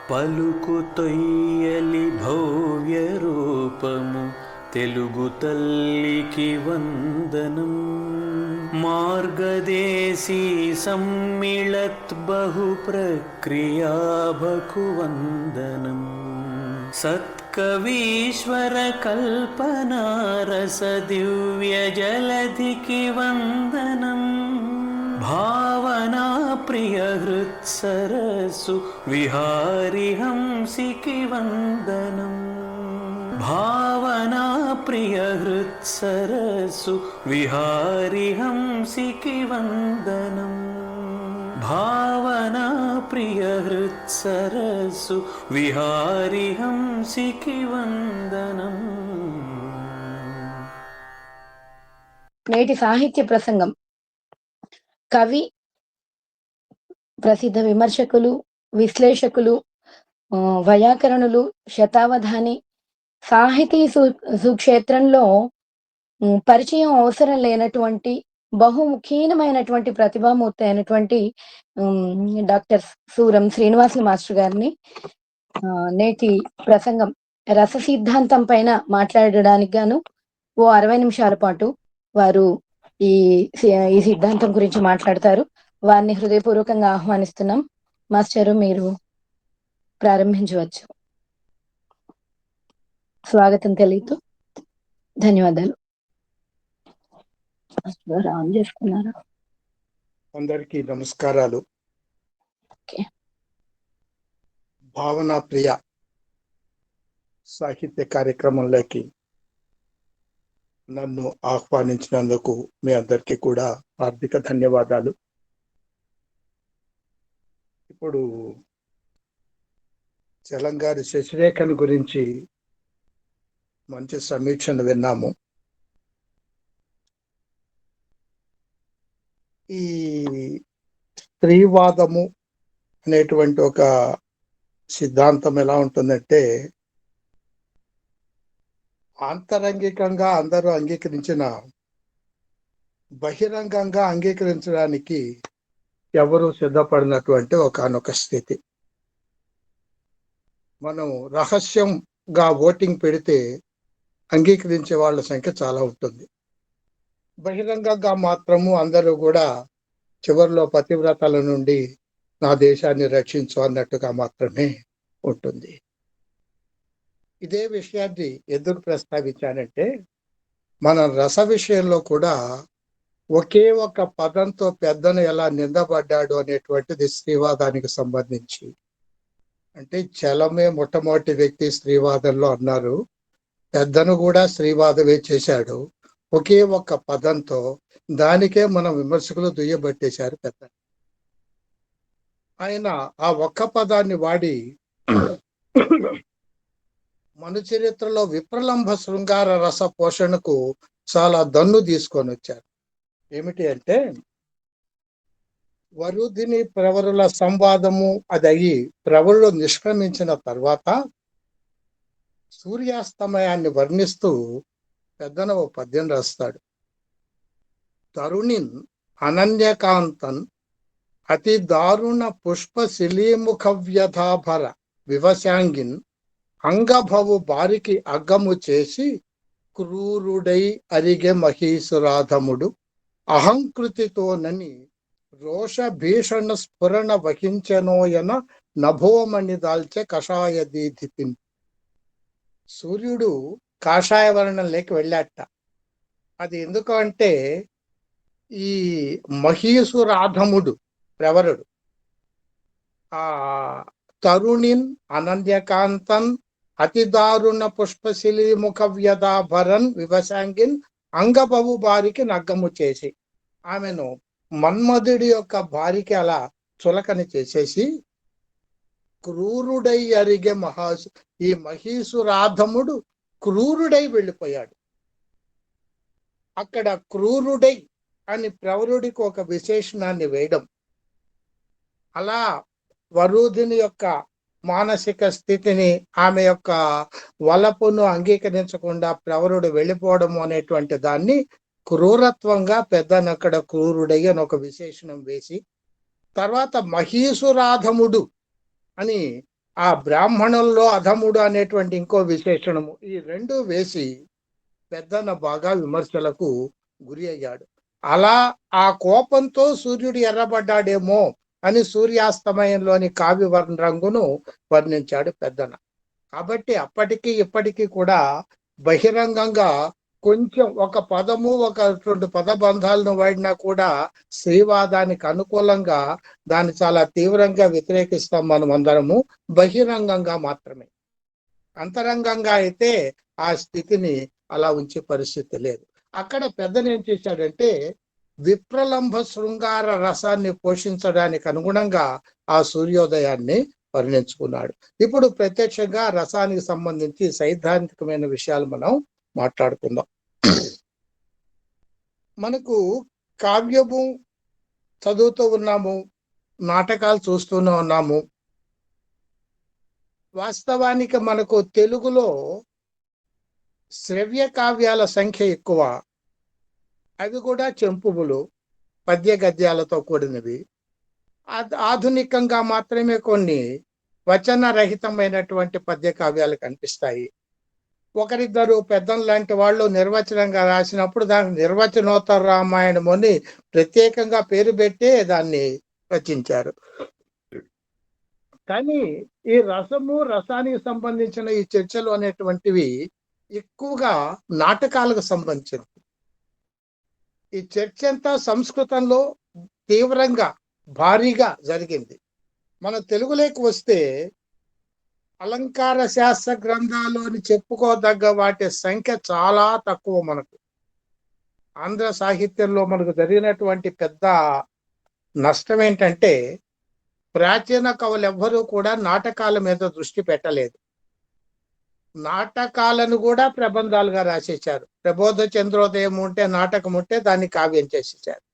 పలుకు తొయ్యలి భవ్య రూపము తెలుగు తల్లికి వందనం. మార్గదేశీ సమ్మిళత్ బహు ప్రక్రియాభకు వందనం. సత్కవీశ్వర కల్పనారస దివ్య జలధికి వందనం. భావనా ప్రియ హృత్సరస్సు విహారి హంసికి వందనం. భావనా ప్రియ హృత్సరస్సు విహారి హంసికి వందనం. భావనా ప్రియ హృత్సరస్సు విహారి హంసికి వందనం. నేటి సాహిత్య ప్రసంగం కవి, ప్రసిద్ధ విమర్శకులు, విశ్లేషకులు, వైయాకరణులు, శతావధాని, సాహితీ సుక్షేత్రంలో పరిచయం అవసరం లేనటువంటి బహుముఖీనమైనటువంటి ప్రతిభామూర్తి అయినటువంటి డాక్టర్ సూరం శ్రీనివాసులు మాస్టర్ గారిని నేటి ప్రసంగం రస సిద్ధాంతం పైన మాట్లాడడానికి గాను 60 నిమిషాల పాటు వారు ఈ సిద్ధాంతం గురించి మాట్లాడతారు. వారిని హృదయపూర్వకంగా ఆహ్వానిస్తున్నాం. మాస్టరు, మీరు ప్రారంభించవచ్చు. స్వాగతం తెలియదు. ధన్యవాదాలు. ఆన్ చేసుకున్నారా? అందరికీ నమస్కారాలు. భావనా ప్రియ సాహిత్య కార్యక్రమంలోకి నన్ను ఆహ్వానించినందుకు మీ అందరికీ కూడా హార్దిక ధన్యవాదాలు. ఇప్పుడు తెలంగాణ శశిరేఖను గురించి మంచి సమీక్షను విన్నాము. ఈ స్త్రీవాదము అనేటువంటి ఒక సిద్ధాంతం ఎలా ఉంటుందంటే, ఆంతరంగికంగా అందరూ అంగీకరించిన బహిరంగంగా అంగీకరించడానికి ఎవరు సిద్ధపడినటువంటి ఒకనొక స్థితి. మనం రహస్యంగా ఓటింగ్ పెడితే అంగీకరించే వాళ్ళ సంఖ్య చాలా ఉంటుంది. బహిరంగంగా మాత్రము అందరూ కూడా చివరిలో పతివ్రతల నుండి నా దేశాన్ని రక్షించు అన్నట్టుగా మాత్రమే ఉంటుంది. ఇదే విషయాన్ని ఎందుకు ప్రస్తావించానంటే, మన రస విషయంలో కూడా ఒకే ఒక పదంతో పెద్దను ఎలా నిందపడ్డాడు అనేటువంటిది స్త్రీవాదానికి సంబంధించి. అంటే చలమే మొట్టమొదటి వ్యక్తి స్త్రీవాదంలో అన్నారు, పెద్దను కూడా స్త్రీవాదమే చేశాడు. ఒకే ఒక్క పదంతో దానికే మన విమర్శకులు దుయ్యబట్టేశారు పెద్ద. ఆయన ఆ ఒక్క పదాన్ని వాడి మన చరిత్రలో విప్రలంభ శృంగార రస పోషణకు చాలా దన్ను తీసుకొని వచ్చారు. ఏమిటి అంటే, వరుదిని ప్రవరుల సంవాదము అది అయ్యి ప్రవరులు నిష్క్రమించిన తర్వాత సూర్యాస్తమయాన్ని వర్ణిస్తూ పెద్దన ఓ పద్యం రాస్తాడు. తరుణిన్ అనన్యకాంతన్ అతి దారుణ పుష్ప శిలీముఖ వ్యధాభర వివశాంగిన్ అంగభవు బారికి అగ్గము చేసి క్రూరుడై అరిగే మహీసురాధముడు అహంకృతితోనని రోష భీషణ స్ఫురణ వహించనోయన నభోమణి దాల్చే కషాయ దీధిపిన్. సూర్యుడు కాషాయ వర్ణంలోకి వెళ్ళాట. అది ఎందుకు అంటే, ఈ మహీసురాధముడు ప్రవరుడు ఆ తరుణిన్ అనన్యకాంతన్ అతి దారుణ పుష్పశిలి ముఖ వ్యధాభరన్ వివశాంగిన్ అంగబవు బారికి నగ్గము చేసి, ఆమెను మన్మధుడి యొక్క భార్యకి అలా చులకని చేసేసి క్రూరుడై అరిగే ఈ మహీసురాధముడు క్రూరుడై వెళ్ళిపోయాడు. అక్కడ క్రూరుడై అని ప్రవరుడికి ఒక విశేషణాన్ని వేయడం, అలా వరుదిని యొక్క మానసిక స్థితిని, ఆమె యొక్క వలపును అంగీకరించకుండా ప్రవరుడు వెళ్ళిపోవడం అనేటువంటి దాన్ని క్రూరత్వంగా పెద్దనక్కడ క్రూరుడై అని ఒక విశేషణం వేసి, తర్వాత మహీసురాధముడు అని ఆ బ్రాహ్మణుల్లో అధముడు అనేటువంటి ఇంకో విశేషణము, ఈ రెండు వేసి పెద్దన్న బాగా విమర్శలకు గురి అయ్యాడు. అలా ఆ కోపంతో సూర్యుడు ఎర్రబడ్డాడేమో అని సూర్యాస్తమయంలోని కావ్య రంగును వర్ణించాడు పెద్దన్న. కాబట్టి అప్పటికి ఇప్పటికీ కూడా బహిరంగంగా కొంచెం ఒక పదము ఒక రెండు పదబంధాలను వాడినా కూడా స్త్రీవాదానికి అనుకూలంగా దాన్ని చాలా తీవ్రంగా వ్యతిరేకిస్తాం మనం అందరము, బహిరంగంగా మాత్రమే. అంతరంగంగా అయితే ఆ స్థితిని అలా ఉంచే పరిస్థితి లేదు. అక్కడ పెద్దలు ఏం చేశాడంటే విప్రలంభ శృంగార రసాన్ని పోషించడానికి అనుగుణంగా ఆ సూర్యోదయాన్ని వర్ణించుకున్నాడు. ఇప్పుడు ప్రత్యక్షంగా రసానికి సంబంధించి సైద్ధాంతికమైన విషయాలు మనం మాట్లాడుకుందాం. మనకు కావ్యము చదువుతూ ఉన్నాము, నాటకాలు చూస్తూనే ఉన్నాము. వాస్తవానికి మనకు తెలుగులో శ్రవ్య కావ్యాల సంఖ్య ఎక్కువ. అవి కూడా చెంపువులు, పద్య గద్యాలతో కూడినవి. ఆధునికంగా మాత్రమే కొన్ని వచన రహితమైనటువంటి పద్య కావ్యాలు కనిపిస్తాయి. ఒకరిద్దరు పెద్దం లాంటి వాళ్ళు నిర్వచనంగా రాసినప్పుడు దాని నిర్వచనోత్తర రామాయణం అని ప్రత్యేకంగా పేరు పెట్టే దాన్ని రచించారు. కానీ ఈ రసము, రసానికి సంబంధించిన ఈ చర్చలు అనేటువంటివి ఎక్కువగా నాటకాలకు సంబంధించినవి. ఈ చర్చ అంతా సంస్కృతంలో తీవ్రంగా భారీగా జరిగింది. మన తెలుగులోకి వస్తే అలంకార శాస్త్ర గ్రంథాలు చెప్పుకోదగ్గ వాటి సంఖ్య చాలా తక్కువ. మనకు ఆంధ్ర సాహిత్యంలో మనకు జరిగినటువంటి పెద్ద నష్టం ఏంటంటే ప్రాచీన కవులు ఎవ్వరూ కూడా నాటకాల మీద దృష్టి పెట్టలేదు. నాటకాలను కూడా ప్రబంధాలుగా రాసేశారు. ప్రబోధ చంద్రోదయం ఉంటే నాటకం ఉంటే దాన్ని కావ్యం చేసేసారు.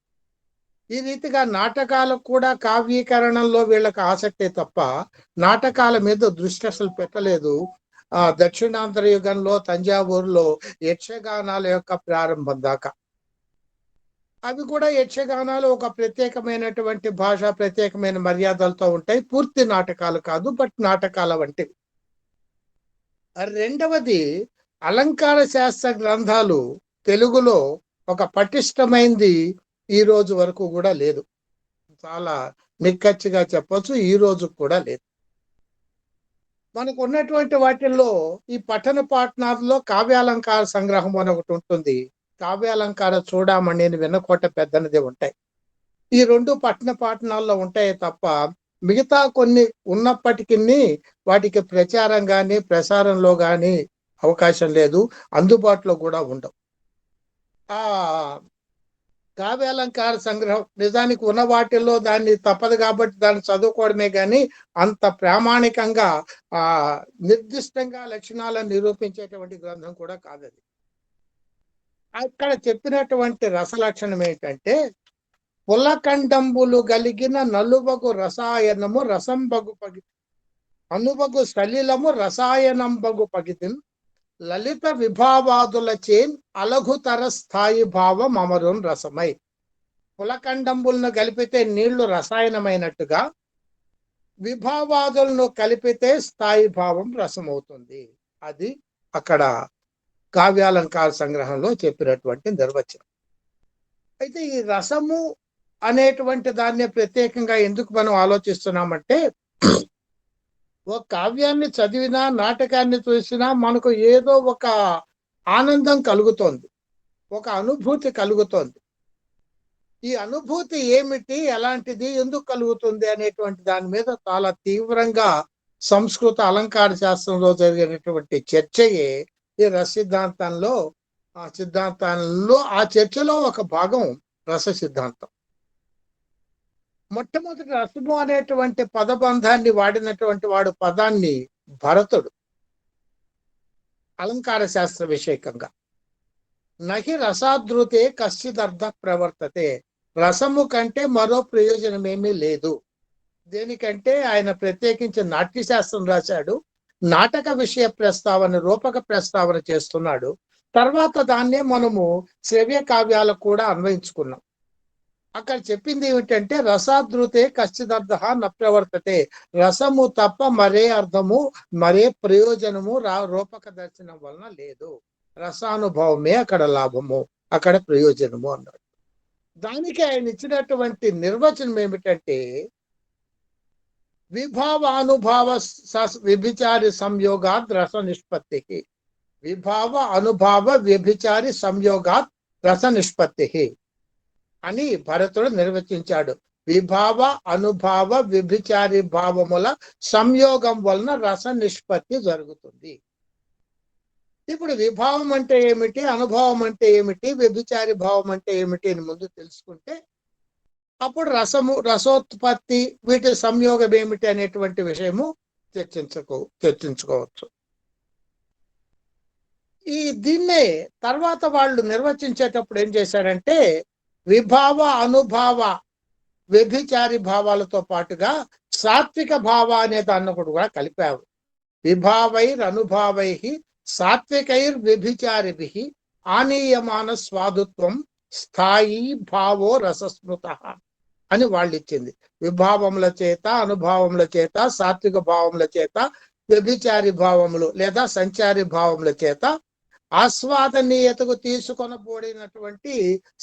ఈ రీతిగా నాటకాలకు కూడా కావ్యీకరణంలో వీళ్ళకి ఆసక్తే తప్ప నాటకాల మీద దృష్టి అసలు పెట్టలేదు. దక్షిణాంధ్ర యుగంలో తంజావూరులో యక్షగానాల యొక్క ప్రారంభం దాకా. అవి కూడా యక్షగానాలు ఒక ప్రత్యేకమైనటువంటి భాష, ప్రత్యేకమైన మర్యాదలతో ఉంటాయి. పూర్తి నాటకాలు కాదు, బట్ నాటకాల వంటివి. రెండవది, అలంకార శాస్త్ర గ్రంథాలు తెలుగులో ఒక పటిష్టమైంది ఈ రోజు వరకు కూడా లేదు. చాలా నిక్కచ్చిగా చెప్పొచ్చు, ఈ రోజు కూడా లేదు. మనకు ఉన్నటువంటి వాటిల్లో ఈ పఠన పాఠనాల్లో కావ్యాలంకార సంగ్రహం అని ఒకటి ఉంటుంది. కావ్యాలంకార చూడమణి వెన్నకోట పెద్దనది ఉంటాయి. ఈ రెండు పఠన పాఠనాల్లో ఉంటాయి తప్ప మిగతా కొన్ని ఉన్నప్పటికీ వాటికి ప్రచారం కానీ ప్రసారంలో కానీ అవకాశం లేదు, అందుబాటులో కూడా ఉండవు. ఆ కావ్యాలంకార సంగ్రహం నిజానికి ఉన్న వాటిల్లో దాన్ని తప్పదు కాబట్టి దాన్ని చదువుకోవడమే కానీ అంత ప్రామాణికంగా నిర్దిష్టంగా లక్షణాలను నిరూపించేటువంటి గ్రంథం కూడా కాదది. అక్కడ చెప్పినటువంటి రసలక్షణం ఏంటంటే పులకండంబులు కలిగిన నలుబగు రసాయనము రసంబగు పగి అనుబగు సలిలము రసాయనంబగు పగితిన్ లలిత విభావాదుల చేన్ అలఘుతర స్థాయి భావం అమరున్ రసమై. పులకండంబులను కలిపితే నీళ్లు రసాయనమైనట్టుగా విభావాదులను కలిపితే స్థాయి భావం రసమవుతుంది. అది అక్కడ కావ్యాలంకార సంగ్రహంలో చెప్పినటువంటి నిర్వచనం. అయితే ఈ రసము అనేటువంటి దాన్ని ప్రత్యేకంగా ఎందుకు మనం ఆలోచిస్తున్నామంటే ఒక కావ్యాన్ని చదివినా నాటకాన్ని చూసినా మనకు ఏదో ఒక ఆనందం కలుగుతోంది, ఒక అనుభూతి కలుగుతోంది. ఈ అనుభూతి ఏమిటి, ఎలాంటిది, ఎందుకు కలుగుతుంది అనేటువంటి దాని మీద చాలా తీవ్రంగా సంస్కృత అలంకార శాస్త్రంలో జరిగినటువంటి చర్చయే ఈ రస సిద్ధాంతంలో ఆ చర్చలో ఒక భాగం రస సిద్ధాంతం. మొట్టమొదటి రసము అనేటువంటి పదబంధాన్ని వాడినటువంటి వాడు పదాన్ని భరతుడు అలంకార శాస్త్ర విషయకంగా. నహి రసాదృతే కశ్చిదర్థ ప్రవర్తతే. రసము కంటే మరో ప్రయోజనం ఏమీ లేదు. దేనికంటే ఆయన ప్రత్యేకించి నాట్యశాస్త్రం రాశాడు, నాటక విషయ ప్రస్తావన, రూపక ప్రస్తావన చేస్తున్నాడు. తర్వాత దాన్నే మనము శ్రవ్య కావ్యాలకు కూడా అన్వయించుకున్నాం. అక్కడ చెప్పింది ఏమిటంటే రసాదృతే కశ్చిదర్థ న ప్రవర్తతే. రసము తప్ప మరే అర్థము మరే ప్రయోజనము రూపక దర్శనం వలన లేదు. రసానుభవమే అక్కడ లాభము, అక్కడ ప్రయోజనము అన్నాడు. దానికి ఆయన ఇచ్చినటువంటి నిర్వచనం ఏమిటంటే విభావానుభావ వ్యభిచారి సంయోగాత్ రస నిష్పత్తికి. విభావ అనుభావ వ్యభిచారి సంయోగాత్ రస నిష్పత్తి అని భరతుడు నిర్వచించాడు. విభావ అనుభావ వ్యభిచారి భావముల సంయోగం వలన రస నిష్పత్తి జరుగుతుంది. ఇప్పుడు విభావం అంటే ఏమిటి, అనుభవం అంటే ఏమిటి, వ్యభిచారి భావం అంటే ఏమిటి అని ముందు తెలుసుకుంటే అప్పుడు రసోత్పత్తి వీటి సంయోగం ఏమిటి అనేటువంటి విషయము చర్చించుకోవచ్చు. దీన్నే తర్వాత వాళ్ళు నిర్వచించేటప్పుడు ఏం చేశారంటే విభావ అనుభావ వ్యభిచారి భావాలతో పాటుగా సాత్విక భావ అనే దాన్ని కూడా కలిపారు. విభావైర్ అనుభావై సాత్వికైర్ వ్యభిచారిభి ఆనీయమాన స్వాదుత్వం స్థాయి భావో రసస్మృత అని వాళ్ళు ఇచ్చింది. విభావముల చేత అనుభావముల చేత సాత్విక భావముల చేత వ్యభిచారి భావములు లేదా సంచారి భావముల చేత ఆస్వాదనీయతకు తీసుకొనబడినటువంటి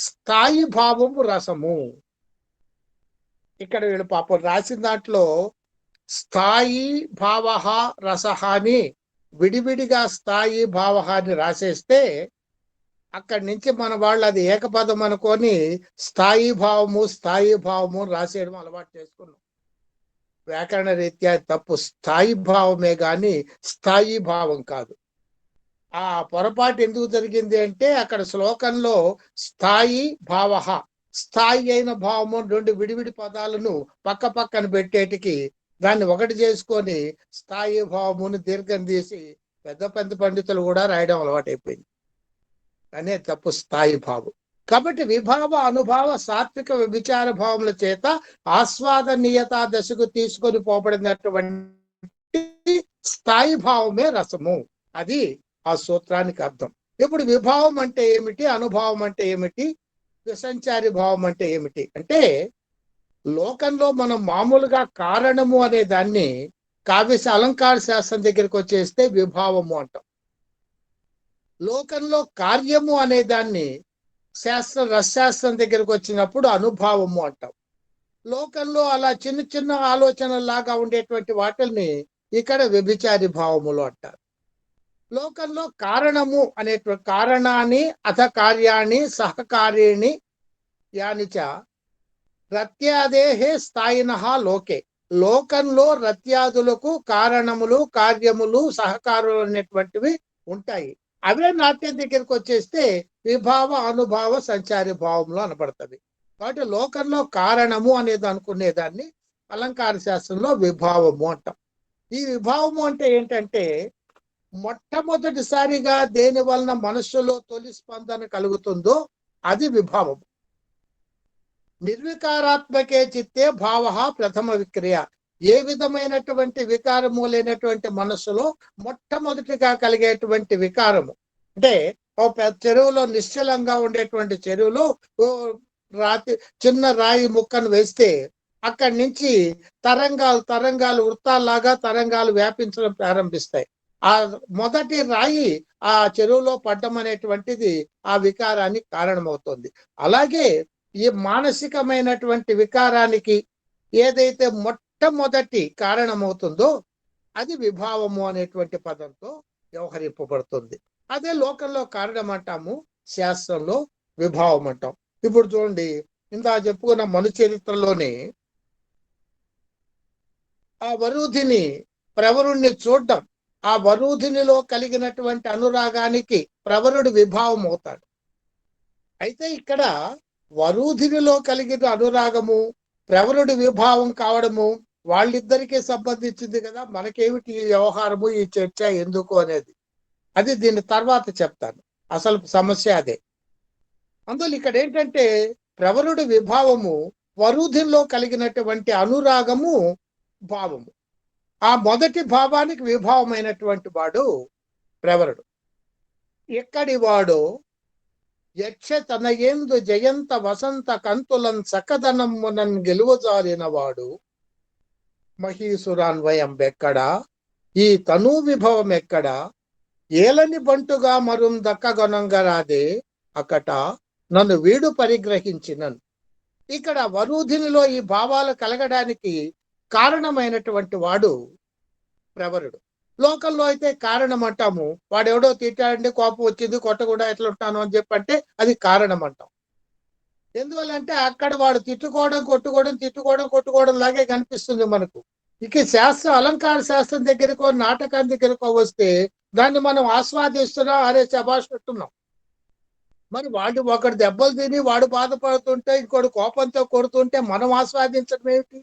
స్థాయి భావము రసము. ఇక్కడ వీళ్ళు పాపం రాసిన దాంట్లో స్థాయి భావ రసహాని విడివిడిగా స్థాయి భావహాన్ని రాసేస్తే అక్కడి నుంచి మన వాళ్ళు అది ఏకపదం అనుకొని స్థాయి భావము రాసేయడం అలవాటు చేసుకున్నాం. వ్యాకరణ రీత్యా తప్పు. స్థాయి భావమే గాని స్థాయి భావం కాదు. ఆ పొరపాటు ఎందుకు జరిగింది అంటే అక్కడ శ్లోకంలో స్థాయి భావ స్థాయి అయిన భావము రెండు విడివిడి పదాలను పక్క పక్కన పెట్టేటికి దాన్ని ఒకటి చేసుకొని స్థాయి భావమును దీర్ఘం తీసి పెద్ద పెద్ద పండితులు కూడా రాయడం అలవాటైపోయింది. అనే తప్పు స్థాయి భావం. కాబట్టి విభావ అనుభావ సాత్విక వ్యభిచార భావముల చేత ఆస్వాదనీయతా దశకు తీసుకొని పోబడినటువంటి స్థాయి భావమే రసము. అది ఆ సూత్రానికి అర్థం. ఇప్పుడు విభావం అంటే ఏమిటి, అనుభావం అంటే ఏమిటి, విసంచారి భావం అంటే ఏమిటి అంటే లోకంలో మనం మామూలుగా కారణము అనే దాన్ని కావ్య అలంకార శాస్త్రం దగ్గరికి వచ్చేస్తే విభావము అంటాం. లోకంలో కార్యము అనే దాన్ని రసశాస్త్రం దగ్గరకు వచ్చినప్పుడు అనుభావము అంటాం. లోకంలో అలా చిన్న చిన్న ఆలోచనలాగా ఉండేటువంటి వాటిని ఇక్కడ వ్యభిచారి భావములు అంటారు. లోకంలో కారణము అనేటువంటి కారణాన్ని అథ కార్యాన్ని సహకార్యాన్ని యానిచ రత్యాదేహే స్థాయిన లోకే. లోకంలో రత్యాదులకు కారణములు కార్యములు సహకారులు అనేటువంటివి ఉంటాయి. అవే నాట్యం దగ్గరికి వచ్చేస్తే విభావ అనుభావ సంచారి భావంలో అనబడుతుంది. కాబట్టి లోకంలో కారణము అనేది అనుకునేదాన్ని అలంకార శాస్త్రంలో విభావము అంటాం. ఈ విభావము అంటే ఏంటంటే మొట్టమొదటిసారిగా దేని వలన మనస్సులో తొలి స్పందన కలుగుతుందో అది విభావము. నిర్వికారాత్మకే చిత్తే భావ ప్రథమ విక్రియ. ఏ విధమైనటువంటి వికారము లేనటువంటి మనస్సులో మొట్టమొదటిగా కలిగేటువంటి వికారము అంటే చెరువులో నిశ్చలంగా ఉండేటువంటి చెరువులో చిన్న రాయి ముక్కను వేస్తే అక్కడి నుంచి తరంగాలు వృత్తాల్లాగా తరంగాలు వ్యాపించడం ప్రారంభిస్తాయి. ఆ మొదటి రాయి ఆ చెరువులో పడ్డం అనేటువంటిది ఆ వికారానికి కారణమవుతుంది. అలాగే ఈ మానసికమైనటువంటి వికారానికి ఏదైతే మొట్టమొదటి కారణమవుతుందో అది విభావము అనేటువంటి పదంతో వ్యవహరింపబడుతుంది. అదే లోకంలో కారణం అంటాము, శాస్త్రంలో విభావం అంటాం. ఇప్పుడు చూడండి, ఇందా చెప్పుకున్న మను చరిత్రలోనే ఆ వరూధిని ప్రవరుణ్ణి చూడడం, ఆ వరూధినిలో కలిగినటువంటి అనురాగానికి ప్రవరుడు విభావం అవుతాడు. అయితే ఇక్కడ వరూధినిలో కలిగిన అనురాగము ప్రవరుడి విభావం కావడము వాళ్ళిద్దరికీ సంబంధించింది కదా. మనకేమిటి ఈ వ్యవహారము, ఈ చర్చ ఎందుకు అనేది అది దీని తర్వాత చెప్తాను. అసలు సమస్య అదే. అందులో ఇక్కడ ఏంటంటే ప్రవరుడి విభావము వరూధిలో కలిగినటువంటి అనురాగము భావము. ఆ మొదటి భావానికి విభావమైనటువంటి వాడు ప్రవరుడు. ఎక్కడి వాడో యక్ష తనయేందు జయంత వసంత కంతులన్ సకదనమ్మునన్ గెలువజాలిన వాడు మహీసురాన్వయం ఎక్కడా, ఈ తనూ విభవం ఎక్కడా, ఏలని బంటుగా మరుం దక్కగొనంగరాదే అకట నన్ను వీడు పరిగ్రహించినన్. ఇక్కడ వరూధినిలో ఈ భావాలు కలగడానికి కారణమైనటువంటి వాడు ప్రవరుడు. లోకల్లో అయితే కారణం అంటాము. వాడెవడో తిట్టాడంటే కోపం వచ్చింది, కొట్టకుండా ఎట్లా ఉంటాను అని చెప్పంటే అది కారణం అంటాం. ఎందువల్లంటే అక్కడ వాడు తిట్టుకోవడం కొట్టుకోవడం లాగే కనిపిస్తుంది మనకు. ఇక శాస్త్రం, అలంకార శాస్త్రం దగ్గరకో నాటకం దగ్గరకో వస్తే దాన్ని మనం ఆస్వాదిస్తున్నాం, అరే శభాష్ అంటున్నాం. మరి వాడు ఒకటి దెబ్బలు తిని వాడు బాధపడుతుంటే ఇంకోటి కోపంతో కొడుతుంటే మనం ఆస్వాదించడం ఏమిటి?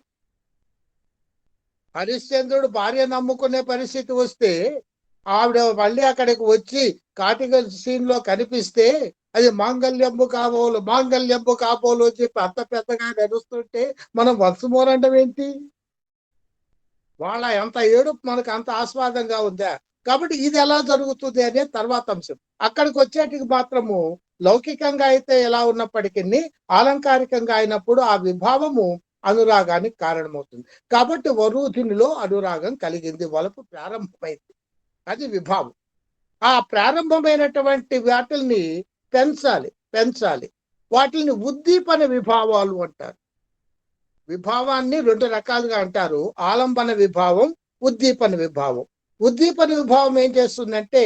హరిశ్చంద్రుడు భార్య నమ్ముకునే పరిస్థితి వస్తే ఆవిడ మళ్ళీ అక్కడికి వచ్చి కాటిక సీన్ లో కనిపిస్తే అది మాంగళ్యంబు కాబోలు అని చెప్పి అంత పెద్దగా నడుస్తుంటే మనం వంశమోరండం ఏంటి? వాళ్ళ ఎంత ఏడుపు మనకు అంత ఆస్వాదంగా ఉందా? కాబట్టి ఇది ఎలా జరుగుతుంది అనే తర్వాత అంశం. అక్కడికి వచ్చేటికి మాత్రము లౌకికంగా అయితే ఎలా ఉన్నప్పటికీ ఆలంకారికంగా అయినప్పుడు ఆ విభావము అనురాగానికి కారణమవుతుంది. కాబట్టి వరూధినిలో అనురాగం కలిగింది, వలపు ప్రారంభమైంది, అది విభావం. ఆ ప్రారంభమైనటువంటి వాటిల్ని పెంచాలి. వాటిని ఉద్దీపన విభావాలు అంటారు. విభావాన్ని రెండు రకాలుగా అంటారు, ఆలంబన విభావం, ఉద్దీపన విభావం. ఉద్దీపన విభావం ఏం చేస్తుందంటే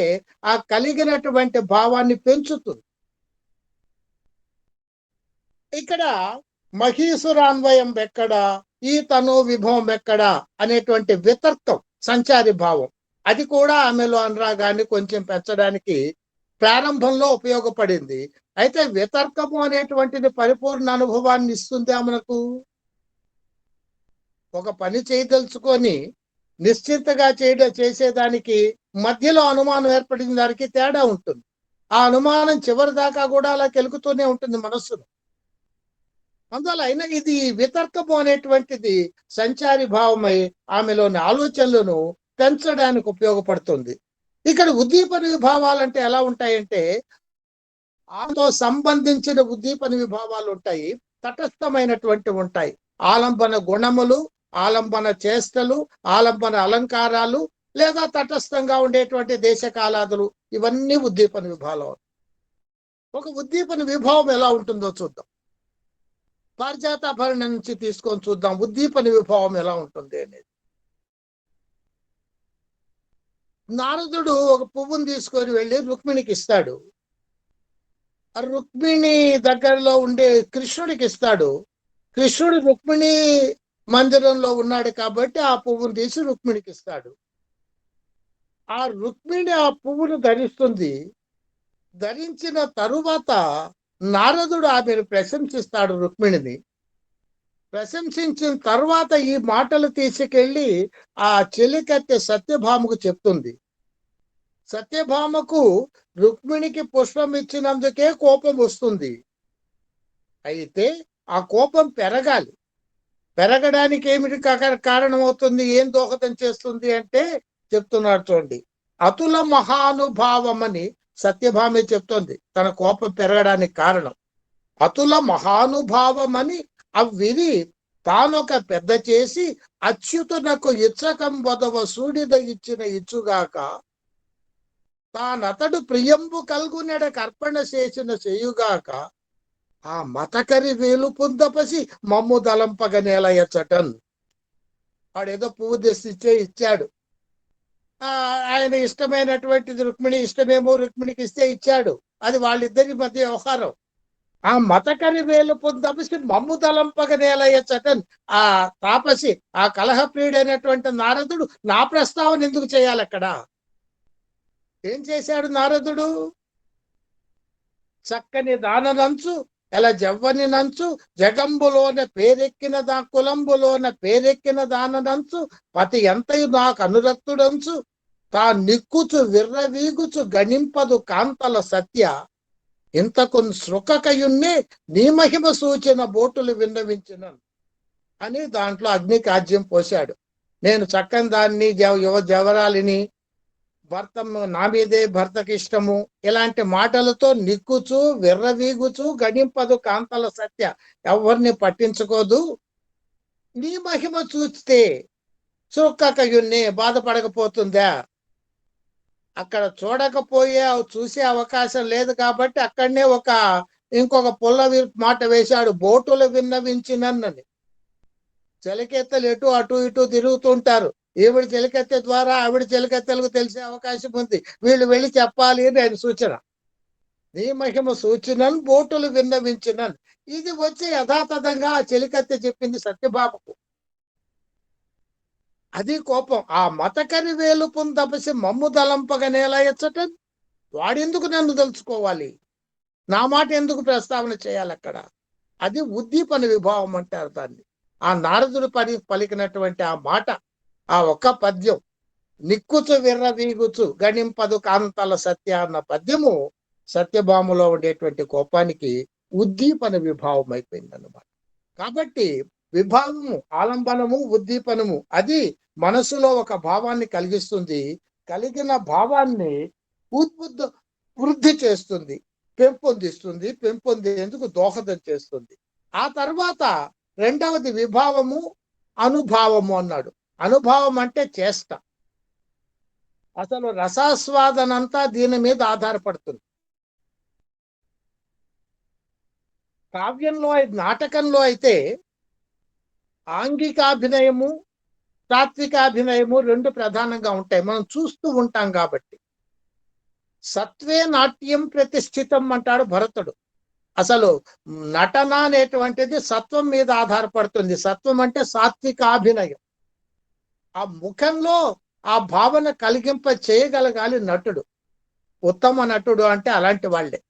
ఆ కలిగినటువంటి భావాన్ని పెంచుతుంది. ఇక్కడ మహీసురాన్వయం ఎక్కడా, ఈ తను విభవం ఎక్కడా అనేటువంటి వితర్కం, సంచారి భావం, అది కూడా ఆమెలో అనురాగాన్ని కొంచెం పెంచడానికి ప్రారంభంలో ఉపయోగపడింది. అయితే వితర్కము అనేటువంటిది పరిపూర్ణ అనుభవాన్ని ఇస్తుందా మనకు? ఒక పని చేయదలుచుకొని నిశ్చింతగా చేసేదానికి మధ్యలో అనుమానం ఏర్పడిన దానికి తేడా ఉంటుంది. ఆ అనుమానం చివరి దాకా కూడా అలా కెలుకుతూనే ఉంటుంది మనస్సును. అందువల్ల అయినా ఇది వితర్కము అనేటువంటిది సంచారి భావమై ఆమెలోని ఆలోచనలను పెంచడానికి ఉపయోగపడుతుంది. ఇక్కడ ఉద్దీపన విభావాలంటే ఎలా ఉంటాయంటే ఆమెతో సంబంధించిన ఉద్దీపన విభావాలు ఉంటాయి, తటస్థమైనటువంటి ఉంటాయి. ఆలంబన గుణములు, ఆలంబన చేష్టలు, ఆలంబన అలంకారాలు, లేదా తటస్థంగా ఉండేటువంటి దేశకాలాదులు, ఇవన్నీ ఉద్దీపన విభావాలు. ఒక ఉద్దీపన విభావం ఎలా ఉంటుందో చూద్దాం. పారిజాతాభరణ నుంచి తీసుకొని చూద్దాం ఉద్దీపన విభావం ఎలా ఉంటుంది అనేది. నారదుడు ఒక పువ్వును తీసుకొని వెళ్ళి రుక్మిణికి ఇస్తాడు. రుక్మిణి దగ్గరలో ఉండే కృష్ణుడికి ఇస్తాడు. కృష్ణుడు రుక్మిణి మందిరంలో ఉన్నాడు కాబట్టి ఆ పువ్వును తీసి రుక్మిణికి ఇస్తాడు. ఆ రుక్మిణి ఆ పువ్వును ధరిస్తుంది. ధరించిన తరువాత నారదుడు ఆమెను ప్రశంసిస్తాడు. రుక్మిణిని ప్రశంసించిన తర్వాత ఈ మాటలు తీసుకెళ్లి ఆ చెలికత్తె సత్యభామకు చెప్తుంది. సత్యభామకు రుక్మిణికి పుష్పం ఇచ్చినందుకే కోపం వస్తుంది. అయితే ఆ కోపం పెరగాలి. పెరగడానికి ఏమిటి కారణం అవుతుంది, ఏం దోహదం చేస్తుంది అంటే చెప్తున్నాడు చూడండి. అతుల మహానుభావమని సత్యభామే చెప్తోంది తన కోపం పెరగడానికి కారణం. అతుల మహానుభావమని అవిని తానొక పెద్ద చేసి అచ్యుతునకు ఇచ్చకం వదవ సూడిద ఇచ్చిన ఇచ్చుగాక తానతడు ప్రియంబు కల్గునెడ కర్పణ చేసిన చేయుగాక ఆ మతకరి వేలు పొందపసి మమ్ము దలంపగ నేల ఎచ్చటన్. వాడేదో పువ్వు తెచ్చిచ్చే ఇచ్చాడు. ఆయన ఇష్టమైనటువంటిది రుక్మిణి ఇష్టమేమో, రుక్మిణికి ఇస్తే ఇచ్చాడు. అది వాళ్ళిద్దరి మధ్య వ్యవహారం. ఆ మతకరి వేలు పొందపసి మమ్ము దలంపగ నేల ఎచ్చటన్. ఆ తాపసి, ఆ కలహప్రియుడైనటువంటి నారదుడు నా ప్రస్తావన ఎందుకు చేయాలి? అక్కడ ఏం చేశాడు నారదుడు? చక్కని దాననంచు ఎలా జవ్వని నంచు జగంబులోన పేరెక్కిన కులంబులోన పేరెక్కిన దాననంచు పతి ఎంతయు నాకు అనురక్తుడంచు తా నిక్కుచు విర్రవీగుచు గణింపదు కాంతల సత్య ఇంతకు శృకకయున్నే నీ మహిమ సూచన బోటులు విన్నవించిన అని దాంట్లో అగ్ని కాజ్యం పోశాడు. నేను చక్కని దాన్ని జవరాలిని భర్త నా మీదే భర్తకి ఇష్టము, ఇలాంటి మాటలతో నిక్కుచు విర్రవీగుచు గణింపదు కాంతల సత్య, ఎవరిని పట్టించుకోదు. నీ మహిమ చూస్తే చుక్కకయున్నే బాధపడకపోతుందా? అక్కడ చూడకపోయే చూసే అవకాశం లేదు కాబట్టి అక్కడనే ఇంకొక మాట వేశాడు, బోటులు విన్నవించినన్నని. చెలికెత్తలు ఎటు అటు ఇటు తిరుగుతుంటారు. ఈవిడ చెలికెత్తె ద్వారా ఆవిడ చెలికెత్తెలకు తెలిసే అవకాశం ఉంది, వీళ్ళు వెళ్ళి చెప్పాలి అని ఆయన సూచన. నీ మహిమ సూచనను బోటులు విన్నవించినను. ఇది వచ్చి యథాతథంగా ఆ చెలికత్తె చెప్పింది సత్యభామకు. అది కోపం. ఆ మతకరి వేలుపును తపసి మమ్ము దలంపగా నేలయచ్చటం, వాడెందుకు నన్ను తలుచుకోవాలి, నా మాట ఎందుకు ప్రస్తావన చేయాలి అక్కడ? అది ఉద్దీపన విభావం అంటారు దాన్ని. ఆ నారదుడు పలికినటువంటి ఆ మాట, ఆ ఒక్క పద్యం, నిక్కుచు విర్రవీగుచు గణింపదు కాంతల సత్య అన్న పద్యము సత్యభామలో ఉండేటువంటి కోపానికి ఉద్దీపన విభావం అయిపోయింది అన్నమాట. కాబట్టి విభావము, ఆలంబనము, ఉద్దీపనము అది మనసులో ఒక భావాన్ని కలిగిస్తుంది. కలిగిన భావాన్ని వృద్ధి చేస్తుంది, పెంపొందిస్తుంది, పెంపొందేందుకు దోహదం చేస్తుంది. ఆ తర్వాత రెండవది విభావము, అనుభావము అన్నాడు. అనుభావం అంటే చేష్ట. అసలు రసాస్వాదనంతా దీని మీద ఆధారపడుతుంది. కావ్యంలో, నాటకంలో అయితే ఆంగికాభినయము, తాత్వికాభినయము రెండు ప్రధానంగా ఉంటాయి, మనం చూస్తూ ఉంటాం కాబట్టి. సత్వే నాట్యం ప్రతిష్ఠితం అంటాడు భరతుడు. అసలు నటన అనేటువంటిది సత్వం మీద ఆధారపడుతుంది. సత్వం అంటే సాత్వికాభినయం. ఆ ముఖంలో ఆ భావన కలిగింప చేయగలగాలి నటుడు. ఉత్తమ నటుడు అంటే అలాంటి వాళ్ళే.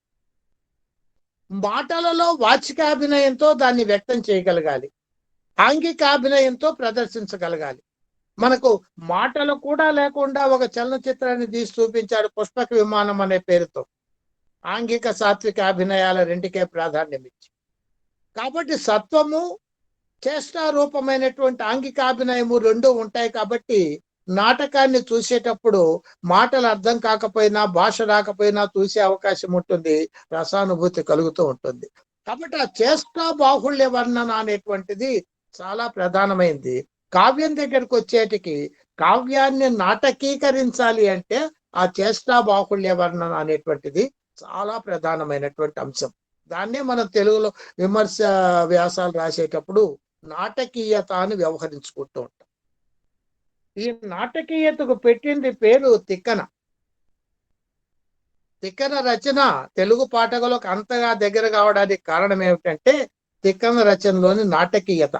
మాటలలో వాచికాభినయంతో దాన్ని వ్యక్తం చేయగలగాలి, ఆంగికాభినయంతో ప్రదర్శించగలగాలి. మనకు మాటలు కూడా లేకుండా ఒక చలనచిత్రాన్ని తీసి చూపించాడు పుష్పక విమానం అనే పేరుతో. ఆంగిక సాత్విక అభినయాల రెండుకే ప్రాధాన్యం ఇచ్చి. కాబట్టి సత్వము, చేష్టారూపమైనటువంటి ఆంగికాభినయము రెండు ఉంటాయి. కాబట్టి నాటకాన్ని చూసేటప్పుడు మాటలు అర్థం కాకపోయినా, భాష రాకపోయినా చూసే అవకాశం ఉంటుంది, రసానుభూతి కలుగుతూ ఉంటుంది. కాబట్టి ఆ చేష్టా బాహుళ్య వర్ణన అనేటువంటిది చాలా ప్రధానమైంది. కావ్యం దగ్గరకు వచ్చేటికి కావ్యాన్ని నాటకీకరించాలి అంటే ఆ చేష్టా బాహుళ్య వర్ణన అనేటువంటిది చాలా ప్రధానమైనటువంటి అంశం. దాన్నే మనం తెలుగులో విమర్శ వ్యాసాలు రాసేటప్పుడు నాటకీయత అని వ్యవహరించుకుంటూ ఉంటాం. ఈ నాటకీయతకు పెట్టింది పేరు తిక్కన. తిక్కన రచన తెలుగు పాఠకులకు అంతగా దగ్గర కావడానికి కారణం ఏమిటంటే తిక్కన రచనలోని నాటకీయత.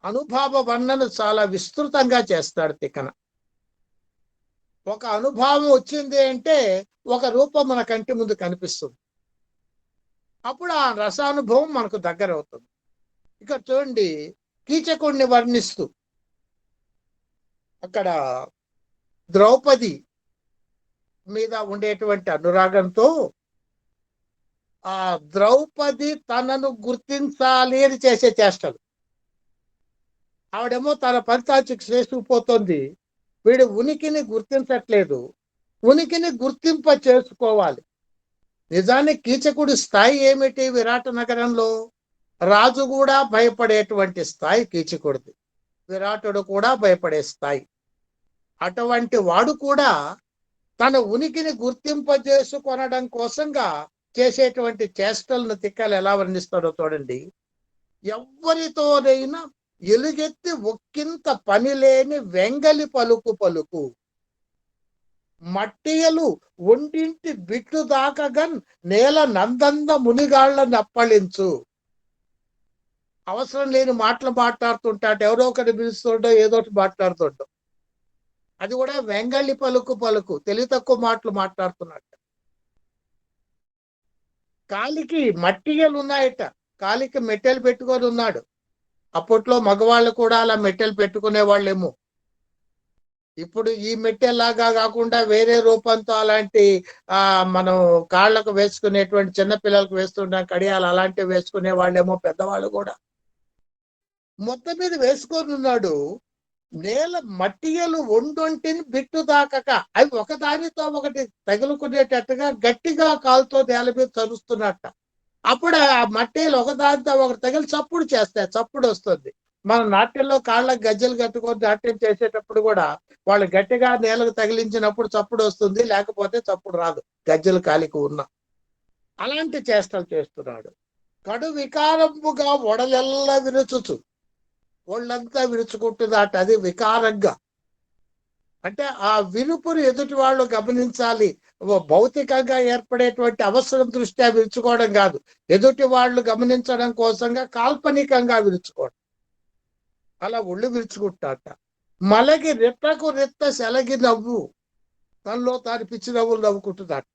అనుభావ వర్ణన చాలా విస్తృతంగా చేస్తాడు తిక్కన. ఒక అనుభావం వచ్చింది అంటే ఒక రూపం మన కంటి ముందు కనిపిస్తుంది, అప్పుడు ఆ రసానుభవం మనకు దగ్గర అవుతుంది. ఇక చూడండి, కీచకుడిని వర్ణిస్తూ అక్కడ ద్రౌపది మీద ఉండేటువంటి అనురాగంతో ఆ ద్రౌపది తనను గుర్తించాలి అని చేసే చేష్టలు. ఆవిడేమో తన ఫలితానికి చేసుకుపోతుంది, వీడు ఉనికిని గుర్తించట్లేదు, ఉనికిని గుర్తింప చేసుకోవాలి. నిజానికి కీచకుడి స్థాయి ఏమిటి విరాట నగరంలో? రాజు కూడా భయపడేటువంటి స్థాయి కీచకుడిది, విరాటుడు కూడా భయపడే స్థాయి. అటువంటి వాడు కూడా తన ఉనికిని గుర్తింపజేసుకొనడం కోసంగా చేసేటువంటి చేష్టలను తిక్కలు ఎలా వర్ణిస్తాడో చూడండి. ఎవ్వరితోనైనా ఎలుగెత్తి ఒక్కింత పని లేని వెంగలి పలుకు పలుకు, మట్టియలు ఒంటింటి బిట్లు దాకగన్ నేల నందంద మునిగాళ్ల నప్పళించు. అవసరం లేని మాటలు మాట్లాడుతుంటాడు, ఎవరో ఒకటి పిలుస్తుండో ఏదో ఒకటి మాట్లాడుతుంటాం, అది కూడా వెంగళి పలుకు పలుకు, తెలివి తక్కువ మాటలు మాట్లాడుతున్నాడు. కాలికి మట్టిగలు ఉన్నాయట, కాలికి మెట్టెలు పెట్టుకొని ఉన్నాడు. అప్పట్లో మగవాళ్ళు కూడా అలా మెట్టెలు పెట్టుకునే వాళ్ళేమో. ఇప్పుడు ఈ మెట్టెల్లాగా కాకుండా వేరే రూపంతో అలాంటి మనం కాళ్ళకు వేసుకునేటువంటి చిన్నపిల్లలకు వేస్తున్న కడియాలు అలాంటివి వేసుకునే వాళ్ళేమో పెద్దవాళ్ళు కూడా. మొత్తం మీద వేసుకొని ఉన్నాడు. నేల మట్టియలు ఒండొంటిని బిట్టు దాకక అవి ఒకదానితో ఒకటి తగులుకునేటట్టుగా గట్టిగా కాలుతో నేల మీద చరుస్తున్నట్ట. అప్పుడు ఆ మట్టిలు ఒకదానితో ఒకటి తగిలి చప్పుడు చేస్తాయి, చప్పుడు వస్తుంది. మన నాట్యంలో కాళ్ళకు గజ్జలు కట్టుకొని నాట్యం చేసేటప్పుడు కూడా వాళ్ళు గట్టిగా నేలకు తగిలించినప్పుడు చప్పుడు వస్తుంది, లేకపోతే చప్పుడు రాదు, గజ్జలు కాలికి ఉన్న. అలాంటి చేష్టలు చేస్తున్నాడు. కడు వికారంబుగా ఒడలెల్లా విరుచుచు, ఒళ్ళంతా విరుచుకుంటున్నట్ట. అది వికారంగా అంటే ఆ వినుపుని ఎదుటి వాళ్ళు గమనించాలి. భౌతికంగా ఏర్పడేటువంటి అవసరం దృష్ట్యా విరుచుకోవడం కాదు, ఎదుటి వాళ్ళు గమనించడం కోసంగా కాల్పనికంగా విరుచుకోవడం. అలా ఒళ్ళు విరుచుకుంటాట. మలగి రెట్టకు రెట్ట సెలగి నవ్వు, తనలో తాను పిచ్చి నవ్వులు నవ్వుకుంటున్నట్ట.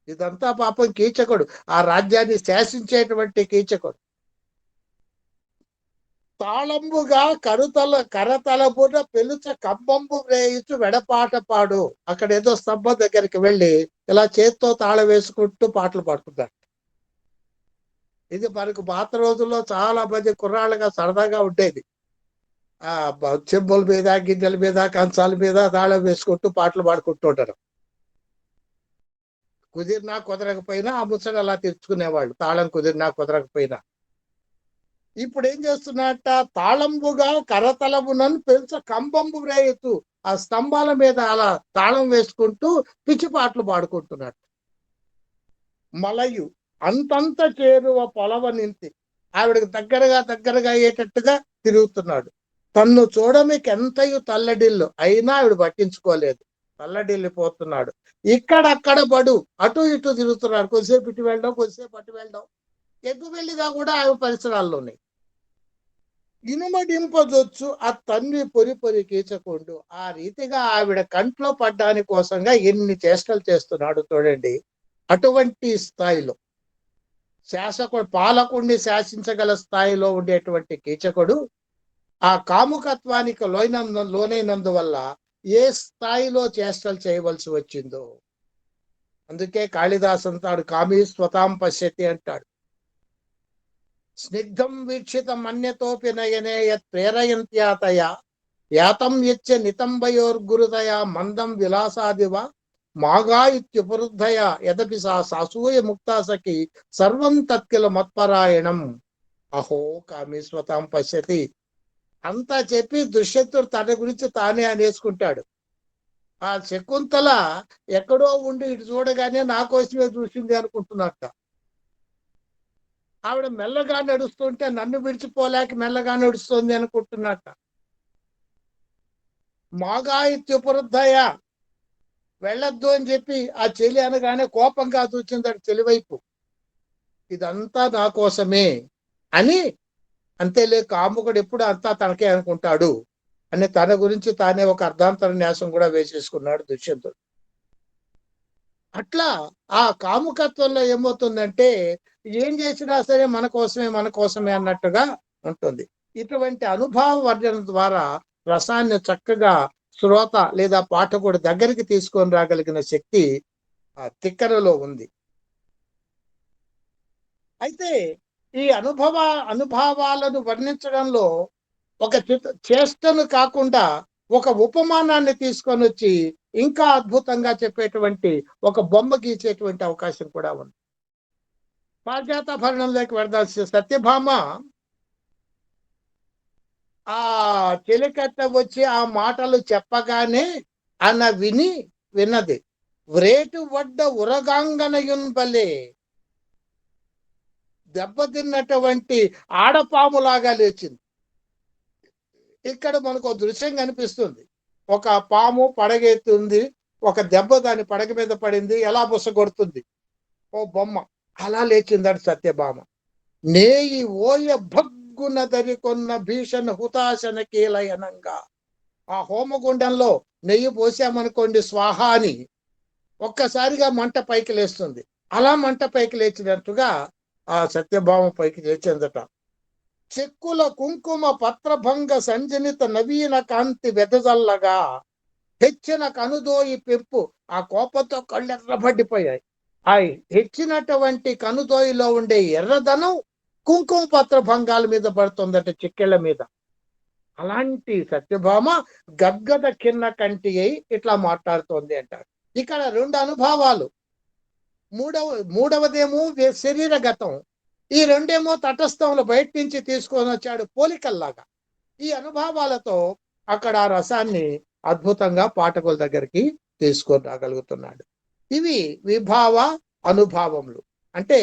ఇదంతా పాపం కీచకుడు, ఆ రాజ్యాన్ని శాసించేటువంటి కీచకుడు. తాళంబుగా కరతలపున పెలుచ కంబంబు వేయించు వెడపాట పాడు. అక్కడ ఏదో స్తంభం దగ్గరికి వెళ్ళి ఇలా చేత్తో తాళం వేసుకుంటూ పాటలు పాడుకుంటారు. ఇది మనకు పాత రోజుల్లో చాలా మంది కుర్రాళ్ళగా సరదాగా ఉండేది. ఆ చెంబుల మీద, గిన్నెల మీద, కంచాల మీద తాళం వేసుకుంటూ పాటలు పాడుకుంటూ ఉంటారు. కుదిరినా కుదరకపోయినా ఆ ముచ్చట అలా తెచ్చుకునేవాళ్ళు, తాళం కుదిరినా కుదరకపోయినా. ఇప్పుడు ఏం చేస్తున్నట్ట, తాళంబుగా కరతలమునను పెంచ కంబంబు రేయతు, ఆ స్తంభాల మీద అలా తాళం వేసుకుంటూ పిచ్చి పాటలు పాడుకుంటున్నట్టు. మలయు అంతంత చేరువ పొలవ నింతి, ఆవిడకి దగ్గరగా అయ్యేటట్టుగా తిరుగుతున్నాడు. తన్ను చూడమికి ఎంతయు తల్లడిల్లు, అయినా ఆవిడ పట్టించుకోలేదు, తల్లడిల్లిపోతున్నాడు. ఇక్కడక్కడ బడు అటు ఇటు తిరుగుతున్నాడు. కొద్దిసేపు ఇటు వెళ్ళడం, కొద్దిసేపు అటు వెళ్ళడం. ఎగ్గు వెళ్ళిగా కూడా ఆమె పరిసరాల్లోనే. ఇనుమడింపదొచ్చు ఆ తన్వి పొరి కీచకుండు. ఆ రీతిగా ఆవిడ కంట్లో పడ్డాని కోసంగా ఎన్ని చేష్టలు చేస్తున్నాడు చూడండి. అటువంటి స్థాయిలో పాలకుడిని శాసించగల స్థాయిలో ఉండేటువంటి కీచకుడు ఆ కాముకత్వానికి లోనైనందువల్ల ఏ స్థాయిలో చేష్టలు చేయవలసి వచ్చిందో. అందుకే కాళిదాస్ అంటాడు, కామీ స్వతాం పశ్యతి అంటాడు. స్నిగ్ధం వీక్షితం అన్యతోపి నయనే యత్ ప్రేరయంత్యాతయా యాతం యచ్చ నితంబయోర్గురుదయా మందం విలాసాదివ మాగా ఇత్యుపరుద్ధయ యదపి సాసూయ ముక్తాసకి సర్వం తత్కిల మత్పరాయణం అహో కామీస్వతాం పశ్యతి. అంతా చెప్పి దుష్యంతుడు తన గురించి తానే అనేసుకుంటాడు. ఆ శకుంతల ఎక్కడో ఉండి ఇటు చూడగానే నా కోసమే చూసింది అనుకుంటున్నట్ట. ఆవిడ మెల్లగా నడుస్తుంటే నన్ను విడిచిపోలేక మెల్లగా నడుస్తుంది అనుకుంటున్నట్ట. మాగాయిత్యుపరుద్ధయ, వెళ్ళొద్దు అని చెప్పి ఆ చెలి అనగానే కోపంగా చూచిందట చెలివైపు. ఇదంతా నా కోసమే అని, అంతేలే కాముకుడు ఎప్పుడు అంతా తనకే అనుకుంటాడు అని తన గురించి తానే ఒక అర్ధాంతర న్యాసం కూడా వేసేసుకున్నాడు దుష్యంతుడు. అట్లా ఆ కాముకత్వంలో ఏమవుతుందంటే ఏం చేసినా సరే మన కోసమే అన్నట్టుగా ఉంటుంది. ఇటువంటి అనుభవ వర్జన ద్వారా రసాన్ని చక్కగా శ్రోత లేదా పాఠకుడు దగ్గరికి తీసుకొని రాగలిగిన శక్తి ఆ తిక్కనలో ఉంది. అయితే ఈ అనుభవాలను వర్ణించడంలో ఒక చేష్టను కాకుండా ఒక ఉపమానాన్ని తీసుకొని వచ్చి ఇంకా అద్భుతంగా చెప్పేటువంటి ఒక బొమ్మ గీచేటువంటి అవకాశం కూడా ఉంది. పాశ్చాత్యభరణంలోకి వెళ్దాల్సిన సత్యభామ ఆ చెలికత్త వచ్చి ఆ మాటలు చెప్పగానే అన్న విన్నది. వ్రేటు వడ్డ ఉరగాంగనయున్బలే, దెబ్బతిన్నటువంటి ఆడపాములాగా లేచింది. ఇక్కడ మనకు దృశ్యం కనిపిస్తుంది. ఒక పాము పడగెత్తుంది, ఒక దెబ్బ దాని పడగ మీద పడింది, ఎలా బుస కొడుతుంది ఓ బొమ్మ, అలా లేచిందట సత్యభామ. నేయి ఓయ భగ్గున దరికొన్న భీషణ హుతాశన కీలయనంగా. ఆ హోమగుండంలో నెయ్యి పోసామనుకోండి స్వాహ అని, ఒక్కసారిగా మంట పైకి లేస్తుంది. అలా మంట పైకి లేచినట్టుగా ఆ సత్యభామ పైకి లేచిందట. చెక్కుల కుంకుమ పత్రభంగ సంజనిత నవీన కాంతి వెదజల్లగా హెచ్చిన కనుదోయి పెంపు. ఆ కోపంతో కళ్ళు ఎర్రబడిపోయాయి. ఆ హెచ్చినటువంటి కనుదోయిలో ఉండే ఎర్రదనం కుంకుమ పత్ర భంగాల మీద పడుతుందట, చెక్కెళ్ళ మీద. అలాంటి సత్యభామ గద్గద కిన్న కంటి అయి ఇట్లా మాట్లాడుతోంది అంటారు. ఇక్కడ రెండు అనుభవాలు. మూడవదేమో శరీరగతం, ఈ రెండేమో తటస్థంలో బయట నుంచి తీసుకొని వచ్చాడు పోలికల్లాగా. ఈ అనుభవాలతో అక్కడ ఆ రసాన్ని అద్భుతంగా పాఠకుల దగ్గరికి తీసుకొని రాగలుగుతున్నాడు. ఇవి విభావ అనుభావములు. అంటే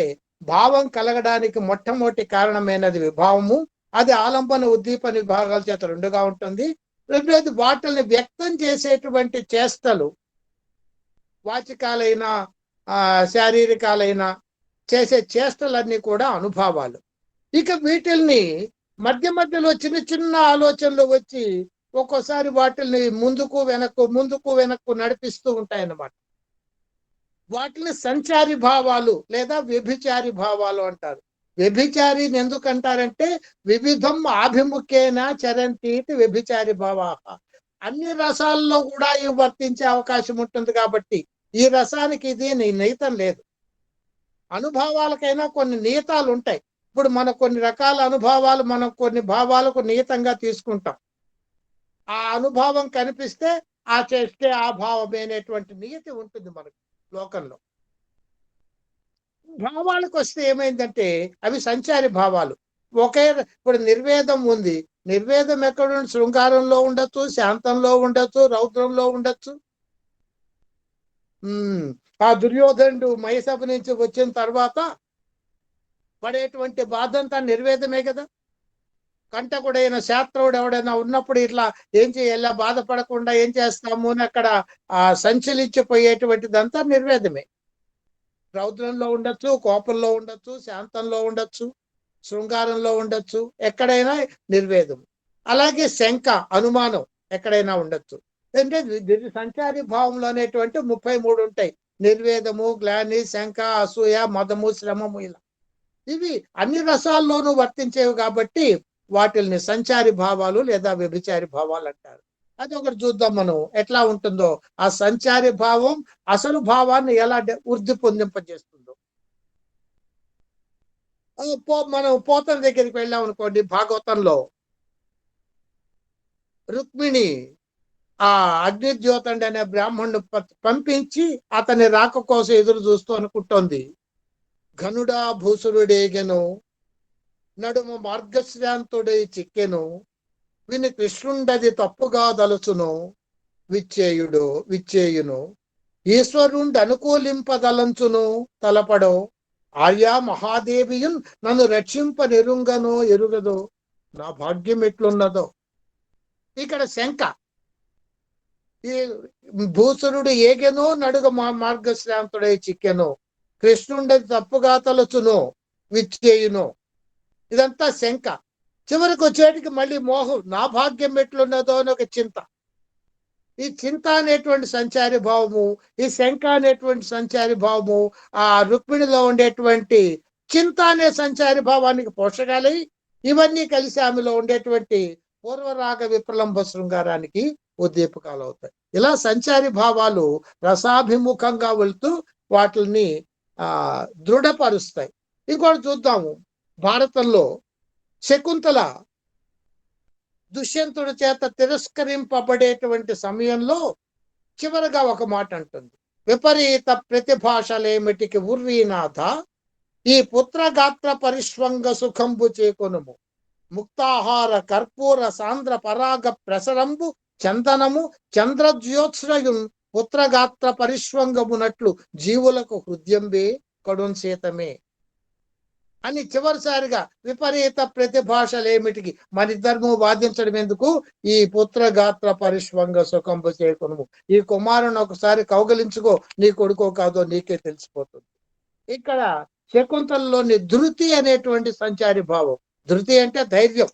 భావం కలగడానికి మొట్టమొదటి కారణమైనది విభావము. అది ఆలంబన ఉద్దీపన విభాగాల చేత రెండుగా ఉంటుంది. రెండోది వాటిని వ్యక్తం చేసేటువంటి చేష్టలు, వాచికాలైన శారీరకాలైన చేసే చేష్టలన్నీ కూడా అనుభవాలు. ఇక వీటిల్ని మధ్య మధ్యలో చిన్న చిన్న ఆలోచనలు వచ్చి ఒక్కోసారి వాటిల్ని ముందుకు వెనక్కు నడిపిస్తూ ఉంటాయన్నమాట. వాటిని సంచారి భావాలు లేదా వ్యభిచారి భావాలు అంటారు. వ్యభిచారిని ఎందుకంటారంటే వివిధం ఆభిముఖ్యేన చరంతి వ్యభిచారి భావా. అన్ని రసాల్లో కూడా ఇవి వర్తించే అవకాశం ఉంటుంది కాబట్టి ఈ రసానికి ఇది నీతం లేదు. అనుభవాలకైనా కొన్ని నియతాలు ఉంటాయి. ఇప్పుడు మన కొన్ని రకాల అనుభవాలు మనం కొన్ని భావాలకు నియతంగా తీసుకుంటాం. ఆ అనుభవం కనిపిస్తే ఆ చేస్తే ఆ భావమే అనేటువంటి నియతి ఉంటుంది మనకు లోకంలో. భావాలకు వస్తే ఏమైందంటే అవి సంచారి భావాలు. ఇప్పుడు నిర్వేదం ఉంది. నిర్వేదం ఎక్కడ శృంగారంలో ఉండొచ్చు, శాంతంలో ఉండొచ్చు, రౌద్రంలో ఉండొచ్చు. ఆ దుర్యోధనుడు మహిసభ నుంచి వచ్చిన తర్వాత పడేటువంటి బాధ అంతా నిర్వేదమే కదా. కంటకుడైన శాస్త్రుడు ఎవడైనా ఉన్నప్పుడు ఇట్లా ఏం చేయాలి, బాధపడకుండా ఏం చేస్తాము అని అక్కడ సంచలించిపోయేటువంటిదంతా నిర్వేదమే. రౌద్రంలో ఉండొచ్చు, కోపంలో ఉండొచ్చు, శాంతంలో ఉండొచ్చు, శృంగారంలో ఉండొచ్చు, ఎక్కడైనా నిర్వేదం. అలాగే శంక, అనుమానం ఎక్కడైనా ఉండొచ్చు. అంటే సంచారి భావంలో అనేటువంటి 33 ఉంటాయి. నిర్వేదము, గ్లాని, శంక, అసూయ, మదము, శ్రమము, ఇలా ఇవి అన్ని రసాల్లోనూ వర్తించేవి కాబట్టి వాటిల్ని సంచారి భావాలు లేదా వ్యభిచారి భావాలు అంటారు. అది ఒకటి చూద్దాం మనం ఎట్లా ఉంటుందో. ఆ సంచారి భావం అసలు భావాన్ని ఎలా వృద్ధి పొందింపజేస్తుందో. మనం పోతన దగ్గరికి వెళ్ళాం అనుకోండి, భాగవతంలో రుక్మిణి ఆ అగ్నిజ్యోతండి అనే బ్రాహ్మణుడు పంపించి అతని రాక కోసం ఎదురు చూస్తూ అనుకుంటోంది. ఘనుడా భూసురుడేగెను, నడుము మార్గశ్రాంతుడై చిక్కెను, విని కృష్ణుండది తప్పుగా దలుచును, విచ్చేయును ఈశ్వరుండి అనుకూలింపదలంచును తలపడో, ఆర్యా మహాదేవియున్ నన్ను రక్షింప నెరుంగనో ఎరుగదో, నా భాగ్యం ఎట్లున్నదో. ఇక్కడ శంక. ఈ భూసురుడు ఏగెనో, నడుగ మార్గశ్రాంతుడై చిక్కెను, కృష్ణుండది తప్పుగా తలచును, విచ్చేయును. ఇదంతా శంక. చివరికి వచ్చేటికి మళ్ళీ మోహం, నా భాగ్యం ఎట్లున్నదో అని ఒక చింత. ఈ చింత అనేటువంటి సంచారి భావము, ఈ శంక అనేటువంటి సంచారి భావము ఆ రుక్మిణిలో ఉండేటువంటి చింత అనే సంచారి భావానికి పోషకాలై ఇవన్నీ కలిసి ఆమెలో ఉండేటువంటి పూర్వరాగ విప్రలంభ శృంగారానికి ఉద్దీపకాలు అవుతాయి. ఇలా సంచారి భావాలు రసాభిముఖంగా వెళ్తూ వాటిని దృఢపరుస్తాయి. ఇంకోటి చూద్దాము. భారతంలో శకుంతల దుష్యంతుడి చేత తిరస్కరింపబడేటువంటి సమయంలో చివరగా ఒక మాట అంటుంది. విపరీత ప్రతిభాషలేమిటికి ఉర్వీనాథ, ఈ పుత్రగాత్ర పరిష్వంగ సుఖంబు చేకొనుము, ముక్తాహార కర్పూర సాంద్ర పరాగ ప్రసరంబు చందనము చంద్రజ్యోత్స్రయున్ పుత్రగాత్ర పరిష్వంగమునట్లు జీవులకు హృదయంబే కడున్సేతమే అని చివరిసారిగా విపరీత ప్రతిభాషలేమిటికి మనిద్దరము వాదించడం ఎందుకు, ఈ పుత్రగాత్ర పరిష్వంగ సుఖంబు చేకొనుము, ఈ కుమారుని ఒకసారి కౌగలించుకో, నీ కొడుకో కాదో నీకే తెలిసిపోతుంది. ఇక్కడ శకుంతలలోని ధృతి అనేటువంటి సంచారి భావం. ధృతి అంటే ధైర్యం.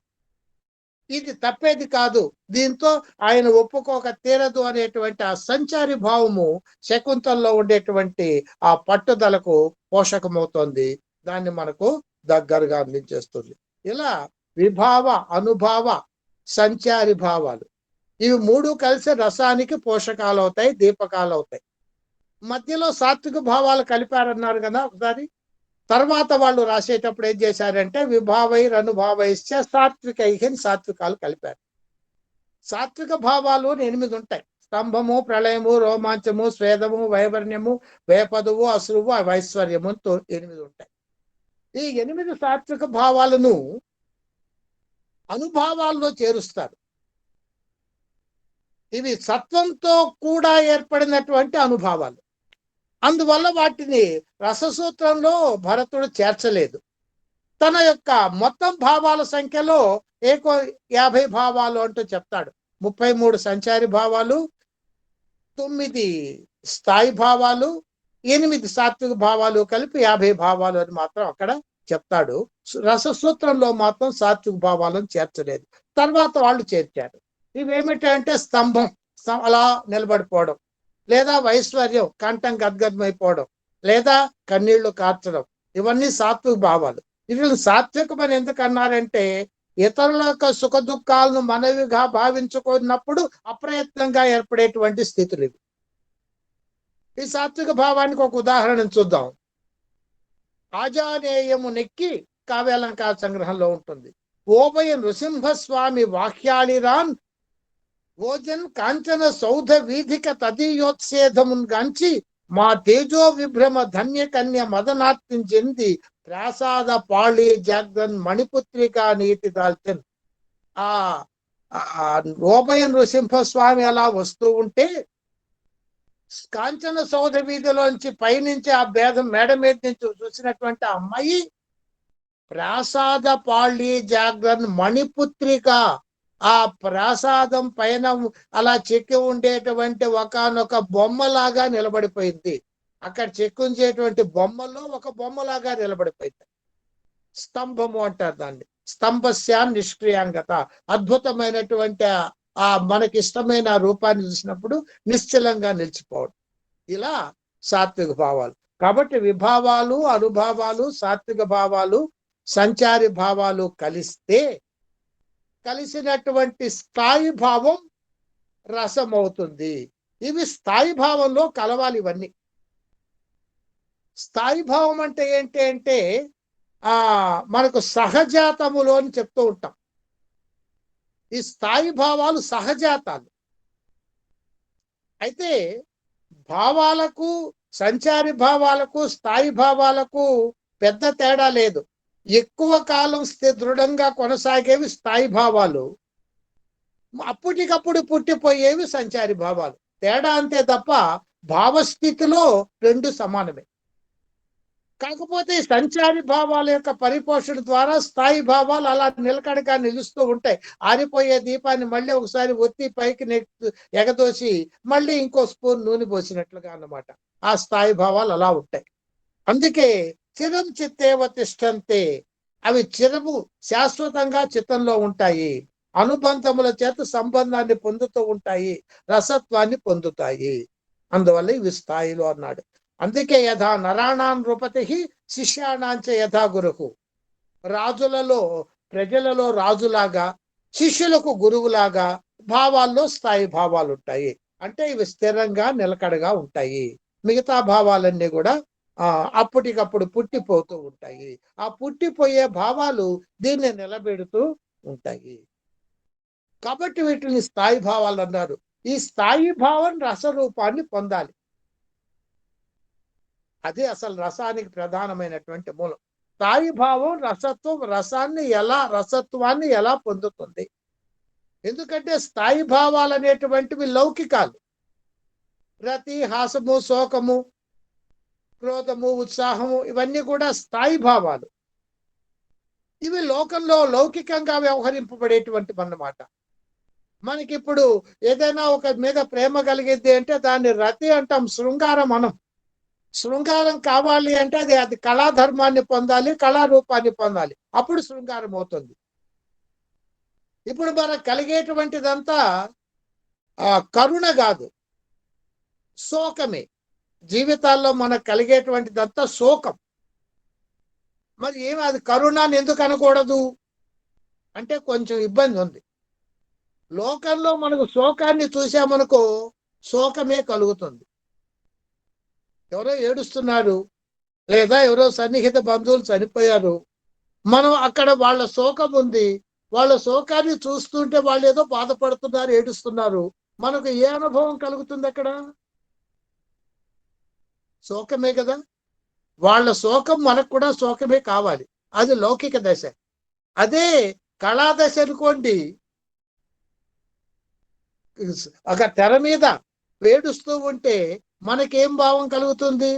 ఇది తప్పేది కాదు, దీంతో ఆయన ఒప్పుకోక తీరదు అనేటువంటి ఆ సంచారి భావము శకుంతలలో ఉండేటువంటి ఆ పట్టుదలకు పోషకమవుతోంది. దాన్ని మనకు దగ్గరగా అందించేస్తుంది. ఇలా విభావ, అనుభావ, సంచారి భావాలు ఇవి మూడు కలిసి రసానికి పోషకాలు అవుతాయి, దీపకాలు అవుతాయి. మధ్యలో సాత్విక భావాలు కలిపారన్నారు కదా ఒకసారి. తర్వాత వాళ్ళు రాసేటప్పుడు ఏం చేశారంటే విభావైర్ అనుభావైశ్చ సాత్వికైహి సాత్వికాలు కలిపారు. సాత్విక భావాలు 8 ఉంటాయి. స్తంభము, ప్రళయము, రోమాంచము, స్వేదము, వైవర్ణ్యము, వేపదువు, అశ్రువు, వైశ్వర్యము 8 ఉంటాయి. ఈ 8 సాత్విక భావాలను అనుభావాల్లో చేరుస్తారు. ఇవి సత్వంతో కూడా ఏర్పడినటువంటి అనుభవాలు. అందువల్ల వాటిని రససూత్రంలో భరతుడు చేర్చలేదు. తన యొక్క మొత్తం భావాల సంఖ్యలో 50 భావాలు అంటూ చెప్తాడు. 33 సంచారి భావాలు, 9 స్థాయి భావాలు, 8 సాత్విక భావాలు కలిపి 50 భావాలు అని మాత్రం అక్కడ చెప్తాడు. రససూత్రంలో మాత్రం సాత్విక భావాలను చేర్చలేదు. తర్వాత వాళ్ళు చేర్చారు. ఇవేమిటంటే స్తంభం, అలా నిలబడిపోవడం, లేదా వైశ్వర్యం, కంఠం గద్గదమైపోవడం, లేదా కన్నీళ్లు కార్చడం, ఇవన్నీ సాత్విక భావాలు. వీళ్ళు సాత్వికమని ఎందుకు అన్నారంటే ఇతరుల యొక్క సుఖ దుఃఖాలను మనవిగా భావించుకున్నప్పుడు అప్రయత్నంగా ఏర్పడేటువంటి స్థితులు ఇవి. ఈ సాత్విక భావానికి ఒక ఉదాహరణ చూద్దాం. ఆజానేయము నెక్కి కావ్యాలంకార సంగ్రహంలో ఉంటుంది. ఓభయ నృసింహస్వామి వాక్యాలిరాన్ ఓజన్ కాంచన సౌధ వీధిక తదీయోత్సేధమున్ గాంచి మా తేజో విభ్రమ ధన్య కన్య మదనార్తిం చెంది ప్రాసాద పాళి జాగ్రన్ మణిపుత్రిక నీతి దాల్చన్. ఆ ఓభయ నృసింహస్వామి అలా వస్తూ ఉంటే కాంచన సౌధ వీధిలోంచి పైనుంచి ఆ భేదం మేడ మీద నుంచి చూసినటువంటి అమ్మాయి ప్రాసాద పాళి జాగ్రన్ మణిపుత్రిక, ఆ ప్రాసాదం పైన అలా చెక్కి ఉండేటువంటి ఒకనొక బొమ్మలాగా నిలబడిపోయింది. అక్కడ చెక్కుంచేటువంటి బొమ్మల్లో ఒక బొమ్మలాగా నిలబడిపోయింది. స్తంభము అంటారు దాన్ని. స్తంభస్యాం నిష్క్రియాంగత, అద్భుతమైనటువంటి ఆ మనకి ఇష్టమైన రూపాన్ని చూసినప్పుడు నిశ్చలంగా నిలిచిపోవడం. ఇలా సాత్విక భావాలు. కాబట్టి విభావాలు, అనుభావాలు, సాత్విక భావాలు, సంచారి భావాలు కలిసినటువంటి స్థాయి భావం రసం అవుతుంది. ఇవి స్థాయి భావంలో కలవాలి. ఇవన్నీ స్థాయి భావం అంటే ఏంటి అంటే మనకు సహజాతములో అని చెప్తూ ఉంటాం. ఈ స్థాయి భావాలు సహజాతాలు. అయితే భావాలకు, సంచారి భావాలకు, స్థాయి భావాలకు పెద్ద తేడా లేదు. ఎక్కువ కాలం దృఢంగా కొనసాగేవి స్థాయి భావాలు, అప్పటికప్పుడు పుట్టిపోయేవి సంచారి భావాలు. తేడా అంతే తప్ప భావస్థితిలో రెండు సమానమే. కాకపోతే సంచారి భావాల యొక్క పరిపోషణ ద్వారా స్థాయి భావాలు అలా నిలకడగా నిలుస్తూ ఉంటాయి. ఆరిపోయే దీపాన్ని మళ్ళీ ఒకసారి ఒత్తి పైకి ఎగదోసి మళ్ళీ ఇంకో స్పూన్ నూనె పోసినట్లుగా అన్నమాట. ఆ స్థాయి భావాలు అలా ఉంటాయి. అందుకే చిరం చిత్తేవ తిష్టంతే, అవి చిరము శాశ్వతంగా చిత్తంలో ఉంటాయి. అనుబంధముల చేత సంబంధాన్ని పొందుతూ ఉంటాయి, రసత్వాన్ని పొందుతాయి. అందువల్ల ఇవి స్థాయిలో అన్నాడు. అందుకే యథా నరాణాం నృపతి శిష్యాణాంచ యథా గురువు. రాజులలో, ప్రజలలో రాజులాగా, శిష్యులకు గురువులాగా భావాల్లో స్థాయి భావాలు ఉంటాయి. అంటే ఇవి స్థిరంగా నిలకడగా ఉంటాయి. మిగతా భావాలన్నీ కూడా అప్పటికప్పుడు పుట్టిపోతూ ఉంటాయి. ఆ పుట్టిపోయే భావాలు దీన్ని నిలబెడుతూ ఉంటాయి. కాబట్టి వీటిని స్థాయి భావాలు అన్నారు. ఈ స్థాయి భావం రసరూపాన్ని పొందాలి. అదే అసలు రసానికి ప్రధానమైనటువంటి మూలం. స్థాయి భావం రసత్వం రసత్వాన్ని ఎలా పొందుతుంది? ఎందుకంటే స్థాయి భావాలు అనేటువంటివి లౌకికాలు. రతి, హాసము, శోకము, క్రోధము, ఉత్సాహము, ఇవన్నీ కూడా స్థాయి భావాలు. ఇవి లోకంలో లౌకికంగా వ్యవహరింపబడేటువంటివి అన్నమాట. మనకిప్పుడు ఏదైనా ఒక మీద ప్రేమ కలిగిద్ది అంటే దాన్ని రతి అంటాం, శృంగారం మనం. శృంగారం కావాలి అంటే అది కళాధర్మాన్ని పొందాలి, కళారూపాన్ని పొందాలి, అప్పుడు శృంగారం అవుతుంది. ఇప్పుడు మనకు కలిగేటువంటిదంతా కరుణ కాదు, శోకమే. జీవితాల్లో మనకు కలిగేటువంటిదంతా శోకం. మరి అది కరుణాన్ని ఎందుకు అనకూడదు అంటే కొంచెం ఇబ్బంది ఉంది. లోకంలో మనకు శోకాన్ని చూసామనుకో శోకమే కలుగుతుంది. ఎవరో ఏడుస్తున్నారు, లేదా ఎవరో సన్నిహిత బంధువులు చనిపోయారు, మనం అక్కడ వాళ్ళ శోకం ఉంది, వాళ్ళ శోకాన్ని చూస్తుంటే వాళ్ళు ఏదో బాధపడుతున్నారు, ఏడుస్తున్నారు. మనకు ఏ అనుభవం కలుగుతుంది అక్కడ? శోకమే కదా. వాళ్ళ శోకం మనకు కూడా శోకమే కావాలి. అది లౌకిక దశ. అదే కళా దశ అనుకోండి, ఒక తెర మీద వేడుస్తూ ఉంటే మనకేం భావం కలుగుతుంది?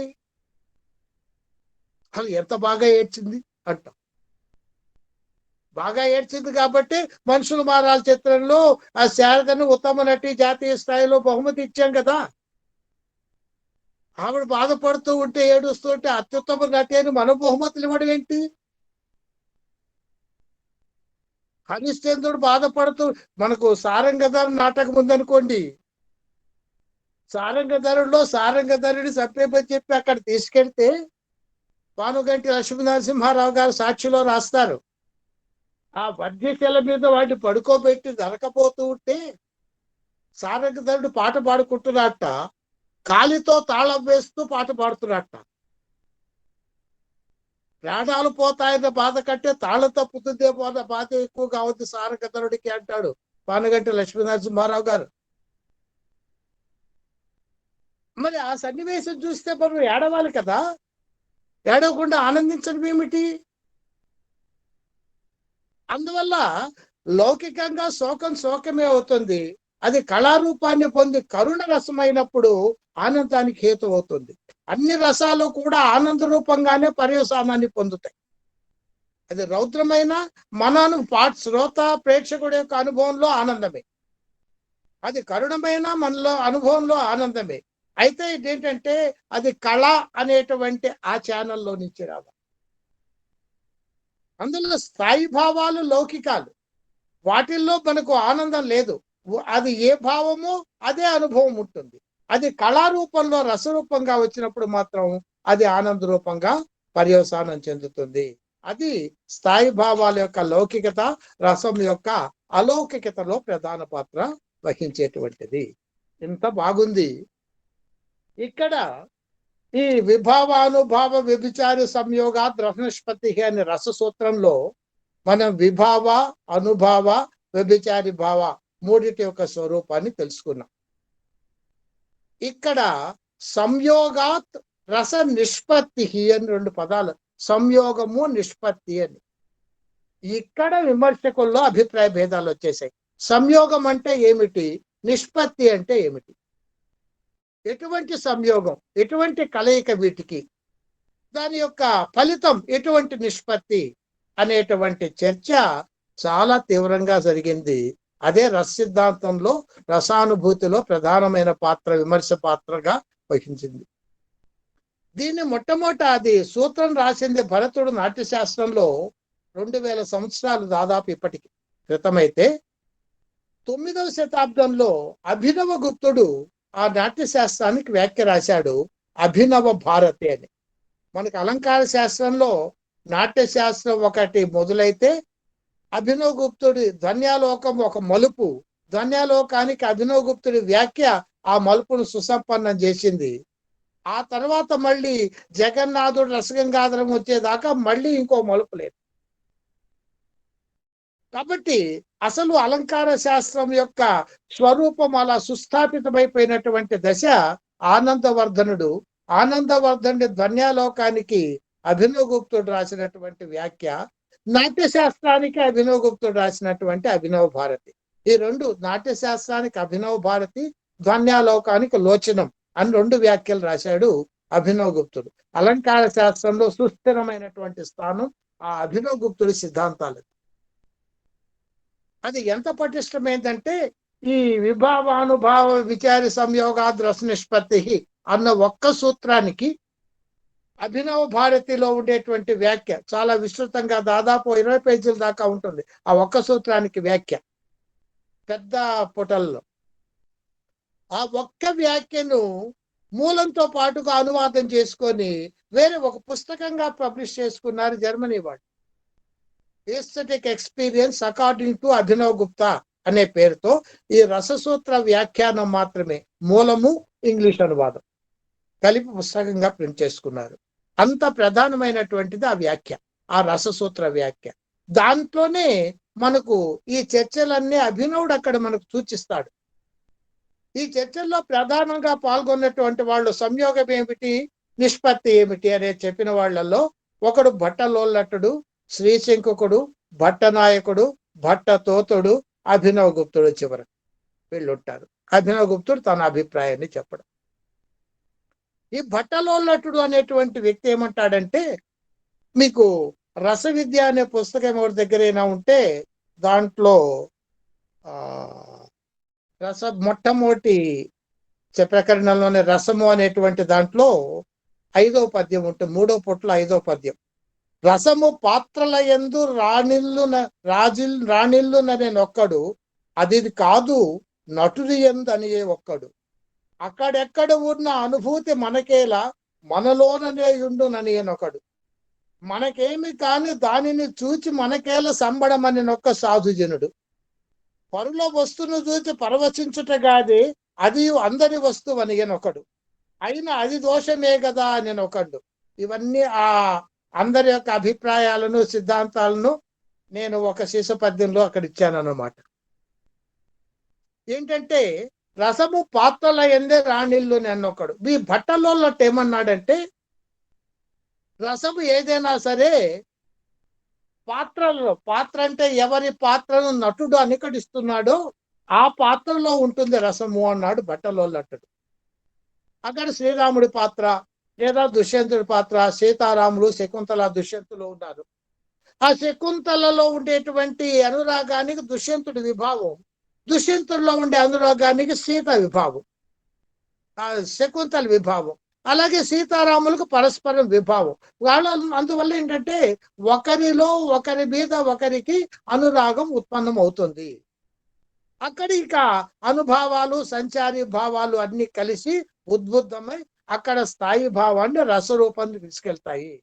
అసలు ఎంత బాగా ఏడ్చింది అంటాం. బాగా ఏడ్చింది కాబట్టి మనుషులు మారాల చిత్రంలో ఆ శారదను ఉత్తమ నటి జాతీయ స్థాయిలో బహుమతి ఇచ్చాం కదా. ఆవిడ బాధపడుతూ ఉంటే, ఏడుస్తూ ఉంటే అత్యుత్తమ నటి అని మన బహుమతులు ఇవ్వడం ఏంటి? హరిశ్చంద్రుడు బాధపడుతూ, మనకు సారంగధర నాటకం ఉందనుకోండి, సారంగధరుల్లో సారంగధరుడి సత్యపని చెప్పి అక్కడ తీసుకెళ్తే పానుగంటి లక్ష్మీనరసింహారావు గారు సాక్షిలో రాస్తారు. ఆ వర్ధ్యశిల మీద వాటిని పడుకోబెట్టి నరకపోతూ ఉంటే సారంగధరుడు పాట పాడుకుంటున్నట్ట, కాలితో తాళం వేస్తూ పాట పాడుతున్నట్ట. ప్రాణాలు పోతాయన్న బాధ కంటే తాళం తప్పుతుందే బాధ ఎక్కువగా ఉంది సారంగధరుడికి అంటాడు పానుగంటి లక్ష్మీనరసింహారావు గారు. మరి ఆ సన్నివేశం చూస్తే మనం ఏడవాలి కదా. ఏడవకుండా ఆనందించడం ఏమిటి? అందువల్ల లౌకికంగా శోకం శోకమే అవుతుంది. అది కళారూపాన్ని పొంది కరుణ రసమైనప్పుడు ఆనందానికి హేతు అవుతుంది. అన్ని రసాలు కూడా ఆనంద రూపంగానే పర్యవసానాన్ని పొందుతాయి. అది రౌద్రమైన శ్రోత ప్రేక్షకుడి యొక్క అనుభవంలో ఆనందమే, అది కరుణమైన మనలో అనుభవంలో ఆనందమే. అయితే ఇదేంటంటే అది కళ అనేటువంటి ఆ ఛానల్లో నుంచి రావాలి. అందులో స్థాయి భావాలు లౌకికాలు, వాటిల్లో మనకు ఆనందం లేదు. అది ఏ భావమో అదే అనుభవం ఉంటుంది. అది కళారూపంలో రసరూపంగా వచ్చినప్పుడు మాత్రం అది ఆనంద రూపంగా పర్యవసానం చెందుతుంది. అది స్థాయి భావాల యొక్క లౌకికత రసం యొక్క అలౌకికతలో ప్రధాన పాత్ర వహించేటువంటిది. ఇంత బాగుంది. ఇక్కడ ఈ విభావానుభావ వ్యభిచారి సంయోగాత్ రసనిష్పత్తి అనే రససూత్రంలో మనం విభావ, అనుభావ, వ్యభిచారి భావ మూడిటి యొక్క స్వరూపాన్ని తెలుసుకున్నాం. ఇక్కడ సంయోగాత్ రస నిష్పత్తి అని రెండు పదాలు, సంయోగము నిష్పత్తి అని. ఇక్కడ విమర్శకుల్లో అభిప్రాయ భేదాలు వచ్చేసాయి. సంయోగం అంటే ఏమిటి, నిష్పత్తి అంటే ఏమిటి, ఎటువంటి సంయోగం, ఎటువంటి కలయిక వీటికి, దాని యొక్క ఫలితం ఎటువంటి నిష్పత్తి అనేటువంటి చర్చ చాలా తీవ్రంగా జరిగింది. అదే రస సిద్ధాంతంలో రసానుభూతిలో ప్రధానమైన పాత్ర, విమర్శ పాత్రగా వహించింది. దీన్ని మొట్టమొదట అది సూత్రం రాసింది భరతుడు నాట్యశాస్త్రంలో 2000 సంవత్సరాలు దాదాపు ఇప్పటికి క్రితమైతే 9వ శతాబ్దంలో అభినవ గుప్తుడు ఆ నాట్యశాస్త్రానికి వ్యాఖ్య రాశాడు, అభినవ భారతి అని. మనకు అలంకార శాస్త్రంలో నాట్యశాస్త్రం ఒకటి మొదలైతే అభినవ గుప్తుడి ధ్వన్యాలోకం ఒక మలుపు, ధ్వన్యాలోకానికి అభినవ గుప్తుడి వ్యాఖ్య ఆ మలుపును సుసంపన్నం చేసింది. ఆ తర్వాత మళ్ళీ జగన్నాథుడు రసగంగాధరం వచ్చేదాకా మళ్ళీ ఇంకో మలుపు లేదు. కాబట్టి అసలు అలంకార శాస్త్రం యొక్క స్వరూపం అలా సుస్థాపితమైపోయినటువంటి దశ ఆనందవర్ధనుడు. ఆనందవర్ధనుడి ధ్వన్యాలోకానికి అభినవగుప్తుడు రాసినటువంటి వ్యాఖ్య, నాట్యశాస్త్రానికి అభినవగుప్తుడు రాసినటువంటి అభినవ భారతి. ఈ రెండు, నాట్యశాస్త్రానికి అభినవ భారతి, ధ్వన్యాలోకానికి లోచనం అని రెండు వ్యాఖ్యలు రాశాడు అభినవగుప్తుడు. అలంకార శాస్త్రంలో సుస్థిరమైనటువంటి స్థానం ఆ అభినవగుప్తుడి సిద్ధాంతాలు. అది ఎంత పటిష్టమైందంటే ఈ విభావానుభావ విచారి సంయోగాద్ రస నిష్పత్తి అన్న ఒక్క సూత్రానికి అభినవ భారతిలో ఉండేటువంటి వ్యాఖ్య చాలా విస్తృతంగా దాదాపు 20 పేజీల దాకా ఉంటుంది. ఆ ఒక్క సూత్రానికి వ్యాఖ్య పెద్ద పుటల్లో. ఆ ఒక్క వ్యాఖ్యను మూలంతో పాటుగా అనువాదం చేసుకొని వేరే ఒక పుస్తకంగా పబ్లిష్ చేసుకున్నారు జర్మనీ వాళ్ళు. Aesthetic experience according to Abhinav Gupta అనే పేరుతో ఈ రససూత్ర వ్యాఖ్యానం మాత్రమే, మూలము ఇంగ్లీష్ అనువాదం కలిపి పుస్తకంగా ప్రింట్ చేసుకున్నారు. అంత ప్రధానమైనటువంటిది ఆ వ్యాఖ్య, ఆ రససూత్ర వ్యాఖ్య. దాంట్లోనే మనకు ఈ చర్చలన్నీ అభినవుడు అక్కడ మనకు సూచిస్తాడు. ఈ చర్చల్లో ప్రధానంగా పాల్గొన్నటువంటి వాళ్ళు సంయోగం ఏమిటి, నిష్పత్తి ఏమిటి అనేది చెప్పిన వాళ్ళల్లో ఒకడు భట్టలోల్లట్టుడు, శ్రీశంకుడు, భట్టనాయకుడు, భట్టతోతుడు, అభినవ గుప్తుడు చివర వీళ్ళుంటారు. అభినవ గుప్తుడు తన అభిప్రాయాన్ని చెప్పడం. ఈ భట్టలోల్లట్టుడు అనేటువంటి వ్యక్తి ఏమంటాడంటే, మీకు రస విద్య అనే పుస్తకం ఎవరి దగ్గరైనా ఉంటే దాంట్లో మొట్టమొదటి ప్రకరణంలోనే రసము అనేటువంటి దాంట్లో 5వ పద్యం ఉంటుంది. 3వ పుట్లో 5వ పద్యం. రసము పాత్రల యందు రాణిల్లుననే నొక్కడు, అది కాదు నటుడి యందు అనియే ఒక్కడు. అక్కడెక్కడ ఉన్న అనుభూతి మనకేలా మనలోననే ఉండుననియనొకడు. మనకేమి కాని దానిని చూచి మనకేలా సంబడమని నొక్క సాధుజనుడు. పరుల వస్తువును చూచి పరవశించుటగాది అది అందరి వస్తువు అనియనొకడు. అయినా అది దోషమే కదా అని ఒకడు. ఇవన్నీ ఆ అందరి యొక్క అభిప్రాయాలను సిద్ధాంతాలను నేను ఒక శీర్ష పద్యంలో అక్కడ ఇచ్చాను అన్నమాట. ఏంటంటే రసము పాత్రల ఎందే రాణిల్లు నన్నొకడు. ఈ భట్టలోల్లట్టు ఏమన్నాడంటే, రసము ఏదైనా సరే పాత్రలో, పాత్ర అంటే ఎవరి పాత్రను నటుడు అనుకరిస్తున్నాడో ఆ పాత్రలో ఉంటుంది రసము అన్నాడు భట్టలోల్లట్టుడు. అక్కడ శ్రీరాముడి పాత్ర లేదా దుష్యంతుడి పాత్ర, సీతారాములు, శకుంతల, దుష్యంతులు ఉన్నారు. ఆ శకుంతలలో ఉండేటువంటి అనురాగానికి దుష్యంతుడి విభావం, దుష్యంతుల్లో ఉండే అనురాగానికి సీత విభావం, శకుంతల విభావం. అలాగే సీతారాములకు పరస్పరం విభావం. వాళ్ళ అందువల్ల ఏంటంటే ఒకరిలో ఒకరి మీద ఒకరికి అనురాగం ఉత్పన్నం అవుతుంది. అక్కడ ఇక అనుభావాలు, సంచారీ భావాలు అన్ని కలిసి ఉద్బుద్ధమై అక్కడ స్థాయి భావాన్ని రసరూపాన్ని తీసుకెళ్తాయి.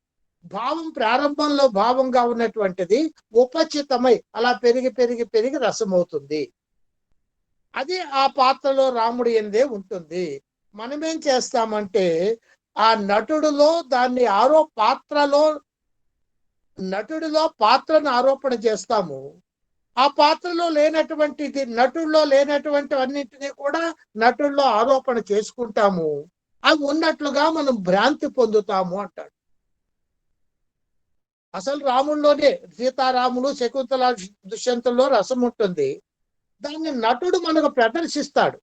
భావం ప్రారంభంలో భావంగా ఉన్నటువంటిది ఉపచితమై అలా పెరిగి పెరిగి పెరిగి రసమవుతుంది. అది ఆ పాత్రలో రాముడి ఎందే ఉంటుంది. మనమేం చేస్తామంటే ఆ నటుడిలో దాన్ని నటుడిలో పాత్రను ఆరోపణ చేస్తాము. ఆ పాత్రలో లేనటువంటిది, నటుల్లో లేనటువంటి అన్నింటినీ కూడా నటుల్లో ఆరోపణ చేసుకుంటాము. అవి ఉన్నట్లుగా మనం భ్రాంతి పొందుతాము అంటాడు. అసలు రాముల్లోనే సీతారాములు, శకుంతల, దుష్యంతుల్లో రసం ఉంటుంది. దాన్ని నటుడు మనకు ప్రదర్శిస్తాడు.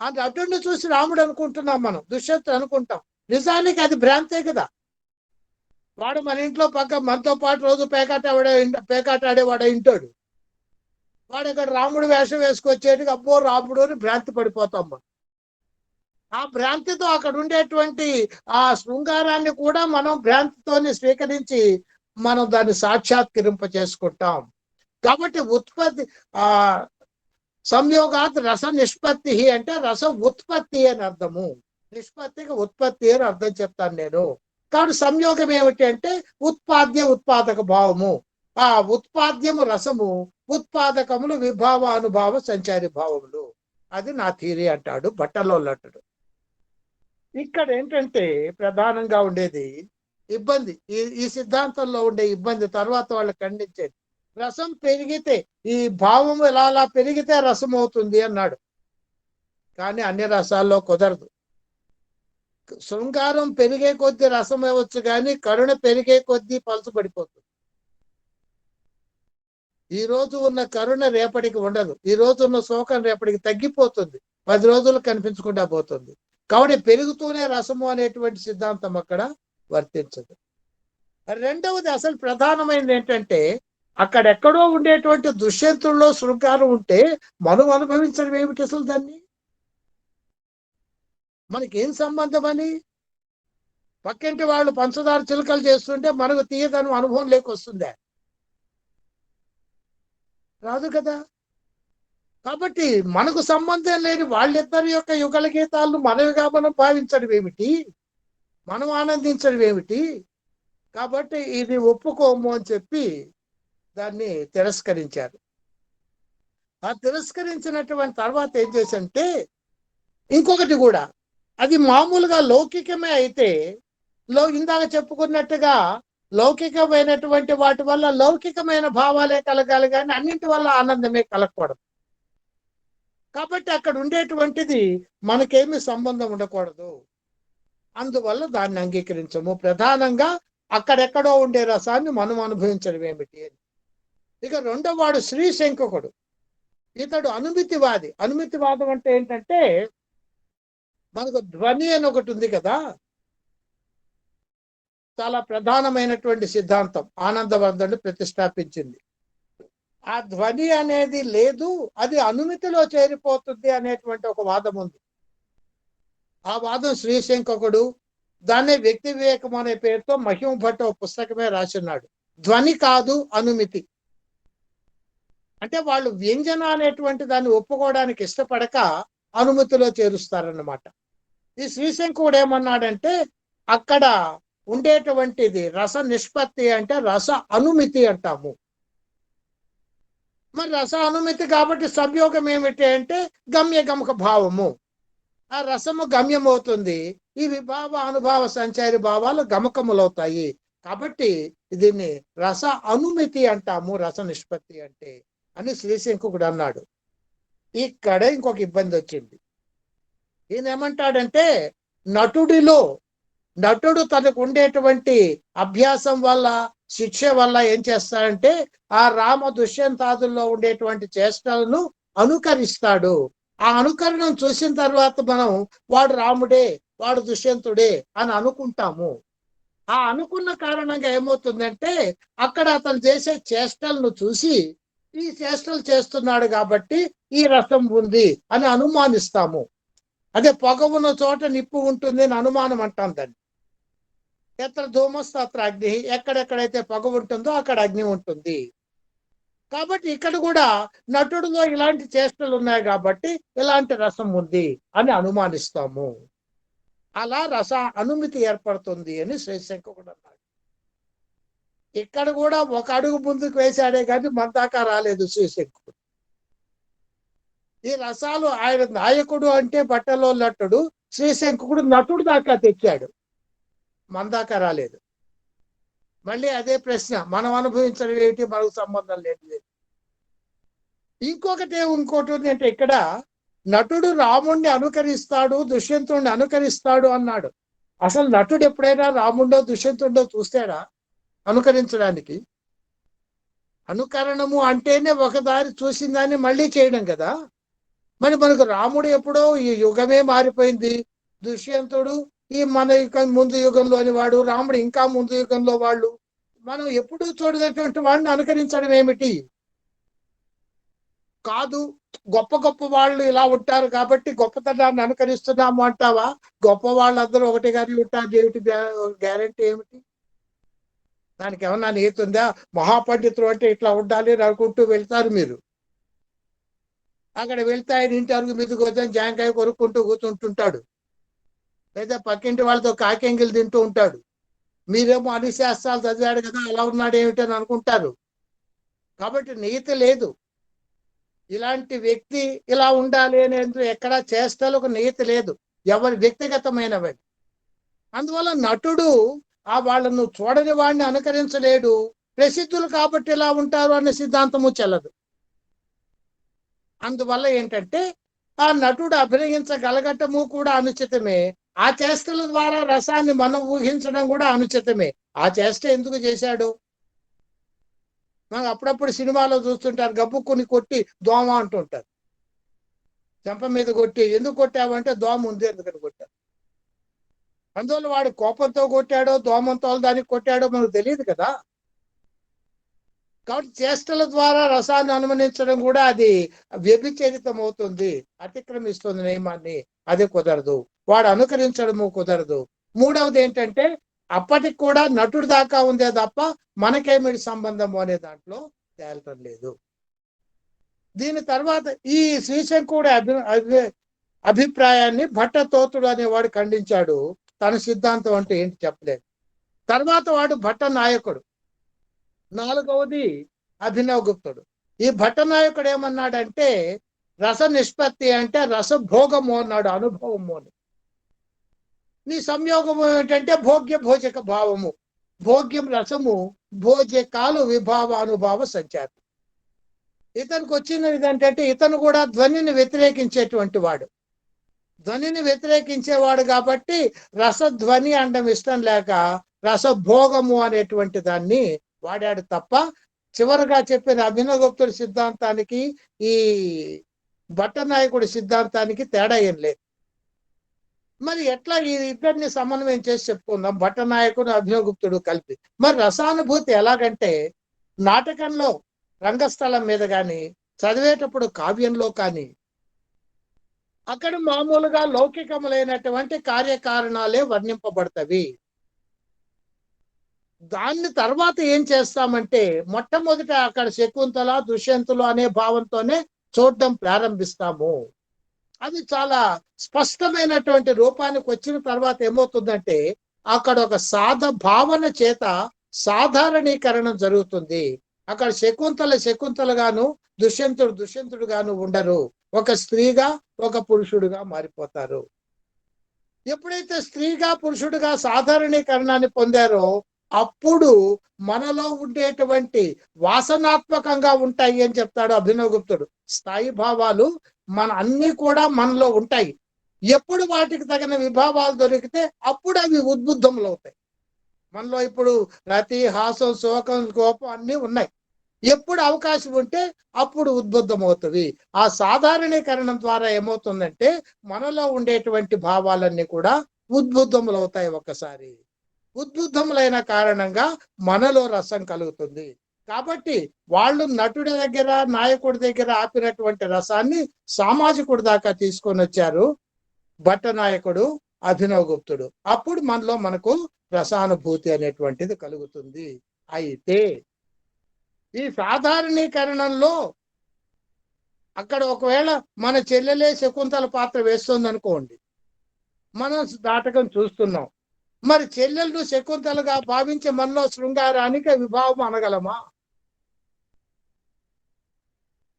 ఆ నటుడిని చూసి రాముడు అనుకుంటున్నాం, మనం దుష్యంతుడు అనుకుంటాం. నిజానికి అది భ్రాంతే కదా. వాడు మన ఇంట్లో మనతో పాటు రోజు పేకాట ఆడేవాడు ఇంటాడు. వాడు ఇక్కడ రాముడు వేషం వేసుకొచ్చేటికి అబ్బో రాముడు అని భ్రాంతి పడిపోతాం మనం. ఆ భ్రాంతితో అక్కడ ఉండేటువంటి ఆ శృంగారాన్ని కూడా మనం భ్రాంతితోనే స్వీకరించి మనం దాన్ని సాక్షాత్కరింప చేసుకుంటాం. కాబట్టి ఉత్పత్తి సంయోగాత్ రస నిష్పత్తి అంటే రస ఉత్పత్తి అని అర్థము. నిష్పత్తికి ఉత్పత్తి అని అర్థం చెప్తాను నేను. కాబట్టి సంయోగం ఏమిటి అంటే ఉత్పాద్య ఉత్పాదక భావము. ఆ ఉత్పాద్యము రసము, ఉత్పాదకములు విభావ అనుభావ సంచారి భావములు. అది నా థియరీ అంటాడు భట్టలోల్లట్టుడు. ఇక్కడ ఏంటంటే ప్రధానంగా ఉండేది ఇబ్బంది, ఈ సిద్ధాంతంలో ఉండే ఇబ్బంది తర్వాత వాళ్ళు ఖండించేది. రసం పెరిగితే, ఈ భావం ఎలా అలా పెరిగితే రసం అవుతుంది అన్నాడు. కానీ అన్ని రసాల్లో కుదరదు. శృంగారం పెరిగే కొద్దీ రసం అవ్వచ్చు, కానీ కరుణ పెరిగే కొద్దీ పలుచబడిపోతుంది. ఈ రోజు ఉన్న కరుణ రేపటికి ఉండదు. ఈ రోజు ఉన్న శోకం రేపటికి తగ్గిపోతుంది, 10 రోజులు కనిపించకుండా పోతుంది. కాబట్టి పెరుగుతూనే రసము అనేటువంటి సిద్ధాంతం అక్కడ వర్తించదు. రెండవది అసలు ప్రధానమైనది ఏంటంటే, అక్కడెక్కడో ఉండేటువంటి దుష్యంతుల్లో శృంగారం ఉంటే మనం అనుభవించడం ఏమిటి అసలు? దాన్ని మనకేం సంబంధం అని? పక్కింటి వాళ్ళు పంచదార చిలుకలు చేస్తుంటే మనకు తీయదనం అనుభవం లేకొస్తుందా? రాదు కదా. కాబట్టి మనకు సంబంధం లేని వాళ్ళిద్దరి యొక్క యుగల గీతాలను మనవిగా మనం భావించడం ఏమిటి, మనం ఆనందించడం ఏమిటి? కాబట్టి ఇది ఒప్పుకోము అని చెప్పి దాన్ని తిరస్కరించారు. ఆ తిరస్కరించినటువంటి తర్వాత ఏం చేసంటే ఇంకొకటి కూడా, అది మామూలుగా లౌకికమే అయితే ఇందాక చెప్పుకున్నట్టుగా లౌకికమైనటువంటి వాటి వల్ల లౌకికమైన భావాలే కలగాలి కానీ అన్నింటి వల్ల ఆనందమే కలగకూడదు. కాబట్టి అక్కడ ఉండేటువంటిది మనకేమి సంబంధం ఉండకూడదు. అందువల్ల దాన్ని అంగీకరించము. ప్రధానంగా అక్కడెక్కడో ఉండే రసాన్ని మనం అనుభవించడం ఏమిటి అని. ఇక రెండో వాడు శ్రీశంకుడు. ఇతడు అనుమితివాది. అనుమితివాదం అంటే ఏంటంటే, మనకు ధ్వని అని ఒకటి ఉంది కదా, చాలా ప్రధానమైనటువంటి సిద్ధాంతం ఆనందవర్ధనుడు ప్రతిష్టాపించింది. ఆ ధ్వని అనేది లేదు, అది అనుమితిలో చేరిపోతుంది అనేటువంటి ఒక వాదం ఉంది. ఆ వాదం శ్రీశంకుడు దాన్నే వ్యక్తి వివేకం అనే పేరుతో మహిమ భట్ ఒక పుస్తకమే రాసిన్నాడు. ధ్వని కాదు అనుమితి. అంటే వాళ్ళు వ్యంజన అనేటువంటి దాన్ని ఒప్పుకోవడానికి ఇష్టపడక అనుమతిలో చేరుస్తారన్నమాట. ఈ శ్రీశంకుడు ఏమన్నాడంటే, అక్కడ ఉండేటువంటిది రస నిష్పత్తి అంటే రస అనుమితి అంటాము. మరి రస అనుమితి కాబట్టి సంయోగం ఏమిటి అంటే గమ్య గమక భావము. ఆ రసము గమ్యమవుతుంది, ఈ విభావ అనుభావ సంచారి భావాలు గమకములవుతాయి. కాబట్టి దీన్ని రస అనుమితి అంటాము, రస నిష్పత్తి అంటే అని శ్రీశంకుడు అన్నాడు. ఇక్కడ ఇంకొక ఇబ్బంది వచ్చింది. ఈయన ఏమంటాడంటే, నటుడు తనకు ఉండేటువంటి అభ్యాసం వల్ల శిక్ష వల్ల ఏం చేస్తాడంటే ఆ రామ దుష్యంతాదుల్లో ఉండేటువంటి చేష్టలను అనుకరిస్తాడు. ఆ అనుకరణం చూసిన తర్వాత మనం వాడు రాముడే వాడు దుష్యంతుడే అని అనుకుంటాము. ఆ అనుకున్న కారణంగా ఏమవుతుందంటే అక్కడ అతను చేసే చేష్టలను చూసి ఈ చేష్టలు చేస్తున్నాడు కాబట్టి ఈ రసం ఉంది అని అనుమానిస్తాము. అదే పొగ ఉన్న చోట నిప్పు ఉంటుంది అని అనుమానం అంటాం దాన్ని. ఎత్ర ధూమస్తు అత్ర అగ్ని, ఎక్కడెక్కడైతే పొగ ఉంటుందో అక్కడ అగ్ని ఉంటుంది. కాబట్టి ఇక్కడ కూడా నటుడిలో ఇలాంటి చేష్టలు ఉన్నాయి కాబట్టి ఇలాంటి రసం ఉంది అని అనుమానిస్తాము. అలా రస అనుమితి ఏర్పడుతుంది అని శ్రీశంకుడు అన్నాడు. ఇక్కడ కూడా ఒక అడుగు ముందుకు వేశాడే కానీ మన దాకా రాలేదు శ్రీశంకుడు. ఈ రసాలు ఆయన నాయకుడు అంటే బట్టలో నటుడు, శ్రీశంకుడు నటుడు దాకా తెచ్చాడు, మన దాకా రాలేదు. మళ్ళీ అదే ప్రశ్న, మనం అనుభవించడం ఏమిటి, మనకు సంబంధం లేదు. ఇంకోటి ఉంది అంటే, ఇక్కడ నటుడు రాముణ్ణి అనుకరిస్తాడు దుష్యంతుడిని అనుకరిస్తాడు అన్నాడు. అసలు నటుడు ఎప్పుడైనా రాముండో దుష్యంతుడో చూస్తాడా అనుకరించడానికి? అనుకరణము అంటేనే ఒకదారి చూసిన దాన్ని మళ్ళీ చేయడం కదా. మరి మనకు రాముడు ఎప్పుడో ఈ యుగమే మారిపోయింది, దుష్యంతుడు ఈ మన ముందు యుగంలోని వాడు, రాముడు ఇంకా ముందు యుగంలో వాళ్ళు, మనం ఎప్పుడూ చూడనటువంటి వాడిని అనుకరించడం ఏమిటి? కాదు, గొప్ప గొప్ప వాళ్ళు ఇలా ఉంటారు కాబట్టి గొప్పతనాన్ని అనుకరిస్తున్నాము అంటావా? గొప్ప వాళ్ళందరూ ఒకటి గారి ఉంటారు ఏమిటి గ్యారెంటీ ఏమిటి? దానికి ఏమన్నా నీతి ఉందా? మహాపండితులు అంటే ఇట్లా ఉండాలి అని అనుకుంటూ వెళ్తారు మీరు. అక్కడ వెళ్తే ఆయన ఇంటి అరుగు మీదకి వచ్చి జాంకాయ కొరుక్కుంటూ కూర్చుంటుంటాడు, లేదా పక్కింటి వాళ్ళతో కాకెంగిలు తింటూ ఉంటాడు. మీరేమో అన్ని శాస్త్రాలు చదివాడు కదా అలా ఉన్నాడు ఏమిటని అనుకుంటారు. కాబట్టి నీతి లేదు. ఇలాంటి వ్యక్తి ఇలా ఉండాలి అనేది ఎక్కడా చేష్టలకు నీతి లేదు, ఎవరి వ్యక్తిగతమైనవి. అందువల్ల నటుడు ఆ వాళ్ళను చూడని వాడిని అనుకరించలేడు. ప్రసిద్ధులు కాబట్టి ఇలా ఉంటారు అనే సిద్ధాంతము చెల్లదు. అందువల్ల ఏంటంటే ఆ నటుడు అభినయించగలగటము కూడా అనుచితమే, ఆ చేష్టల ద్వారా రసాన్ని మనం ఊహించడం కూడా అనుచితమే. ఆ చేష్ట ఎందుకు చేశాడు? మనం అప్పుడప్పుడు సినిమాలో చూస్తుంటారు, గబ్బుక్కుని కొట్టి దోమ అంటుంటారు, చెంప మీద కొట్టి. ఎందుకు కొట్టావంటే దోమ ఉంది ఎందుకని కొట్టారు. అందువల్ల వాడు కోపంతో కొట్టాడో దోమంతో దానికి కొట్టాడో మనకు తెలియదు కదా. కాబట్టి చేష్టల ద్వారా రసాన్ని అనుమానించడం కూడా అది వ్యభిచరితం అవుతుంది, అతిక్రమిస్తుంది నియమాన్ని. అది కుదరదు, వాడు అనుకరించడము కుదరదు. మూడవది ఏంటంటే అప్పటికి కూడా నటుడు దాకా ఉందే తప్ప మనకేమిటి సంబంధము అనే దాంట్లో తేలటం లేదు. దీని తర్వాత ఈ శ్రీశంకుడి అభిప్రాయాన్ని భట్టతోతుడు అనేవాడు ఖండించాడు. తన సిద్ధాంతం అంటే ఏంటి చెప్పలేదు. తర్వాత వాడు భట్ట నాయకుడు. నాలుగవది అభినవ్ గుప్తుడు. ఈ భట్టనాయకుడు ఏమన్నాడంటే రస నిష్పత్తి అంటే రసభోగము అన్నాడు, అనుభవము అని. నీ సంయోగము ఏంటంటే భోగ్య భోజక భావము. భోగ్యం రసము భోజ్య కాలు విభావానుభావ సంచారం. ఇతనికి వచ్చినది ఏంటంటే ఇతను కూడా ధ్వనిని వ్యతిరేకించేటువంటి వాడు, ధ్వనిని వ్యతిరేకించేవాడు కాబట్టి రసధ్వని అండం ఇష్టం లేక రసభోగము అనేటువంటి దాన్ని వాడాడు తప్ప చివరిగా చెప్పిన అభినవగుప్తుడి సిద్ధాంతానికి ఈ భట్టనాయకుడి సిద్ధాంతానికి తేడా ఏం లేదు. మరి ఎట్లా ఈ ఇద్దరిని సమన్వయం చేసి చెప్పుకుందాం, భట్టనాయకుడు అభినవగుప్తుడు కలిపి. మరి రసానుభూతి ఎలాగంటే నాటకంలో రంగస్థలం మీద కానీ చదివేటప్పుడు కావ్యంలో కానీ అక్కడ మామూలుగా లౌకికములైనటువంటి కార్యకారణాలే వర్ణింపబడతవి. దాన్ని తర్వాత ఏం చేస్తామంటే మొట్టమొదట అక్కడ శకుంతల దుష్యంతులు అనే భావంతోనే చూడడం ప్రారంభిస్తాము. అది చాలా స్పష్టమైనటువంటి రూపానికి వచ్చిన తర్వాత ఏమవుతుందంటే అక్కడ ఒక భావన చేత సాధారణీకరణం జరుగుతుంది. అక్కడ శకుంతల గాను దుష్యంతుడు గాను ఉండరు, ఒక స్త్రీగా ఒక పురుషుడుగా మారిపోతారు. ఎప్పుడైతే స్త్రీగా పురుషుడుగా సాధారణీకరణాన్ని పొందారో అప్పుడు మనలో ఉండేటువంటి వాసనాత్మకంగా ఉంటాయి అని చెప్తాడు అభినవగుప్తుడు. స్థాయి భావాలు అన్ని కూడా మనలో ఉంటాయి. ఎప్పుడు వాటికి తగిన విభావాలు దొరికితే అప్పుడు అవి ఉద్బుద్ధములు అవుతాయి. మనలో ఇప్పుడు రతి, హాసం, శోకం, కోపం అన్నీ ఉన్నాయి. ఎప్పుడు అవకాశం ఉంటే అప్పుడు ఉద్బుద్ధం అవుతుంది. ఆ సాధారణీకరణం ద్వారా ఏమవుతుందంటే మనలో ఉండేటువంటి భావాలన్నీ కూడా ఉద్బుద్ధములు అవుతాయి. ఒక్కసారి ఉద్బుద్ధములైన కారణంగా మనలో రసం కలుగుతుంది. కాబట్టి వాళ్ళు నటుడి దగ్గర నాయకుడి దగ్గర ఆపినటువంటి రసాన్ని సామాజికుడి దాకా తీసుకొని వచ్చారు భట్టనాయకుడు అభినవగుప్తుడు. అప్పుడు మనకు రసానుభూతి అనేటువంటిది కలుగుతుంది. అయితే ఈ సాధారణీకరణంలో అక్కడ ఒకవేళ మన చెల్లెలే శకుంతల పాత్ర వేస్తుంది అనుకోండి, మనం నాటకం చూస్తున్నాం. మరి చెల్లెలను శకుంతలుగా భావించి మనలో శృంగారానికి విభావం అనగలమా?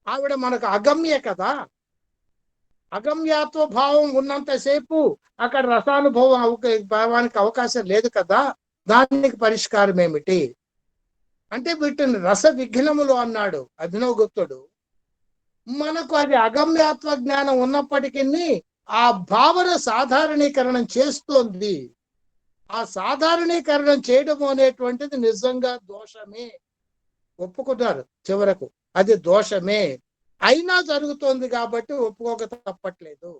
ఆవిడ మనకు అగమ్య కదా. అగమ్యాత్వ భావం ఉన్నంతసేపు అక్కడ భావానికి అవకాశం లేదు కదా. దానికి పరిష్కారం ఏమిటి అంటే వీటిని రస విఘ్నములు అన్నాడు అభినవగుప్తుడు. మనకు అది అగమ్యాత్వ జ్ఞానం ఉన్నప్పటికీ ఆ భావన సాధారణీకరణం చేస్తోంది. ఆ సాధారణీకరణం చేయడం అనేటువంటిది నిజంగా దోషమే, ఒప్పుకున్నారు చివరకు. అది దోషమే అయినా జరుగుతోంది కాబట్టి ఒప్పుకోక తప్పట్లేదు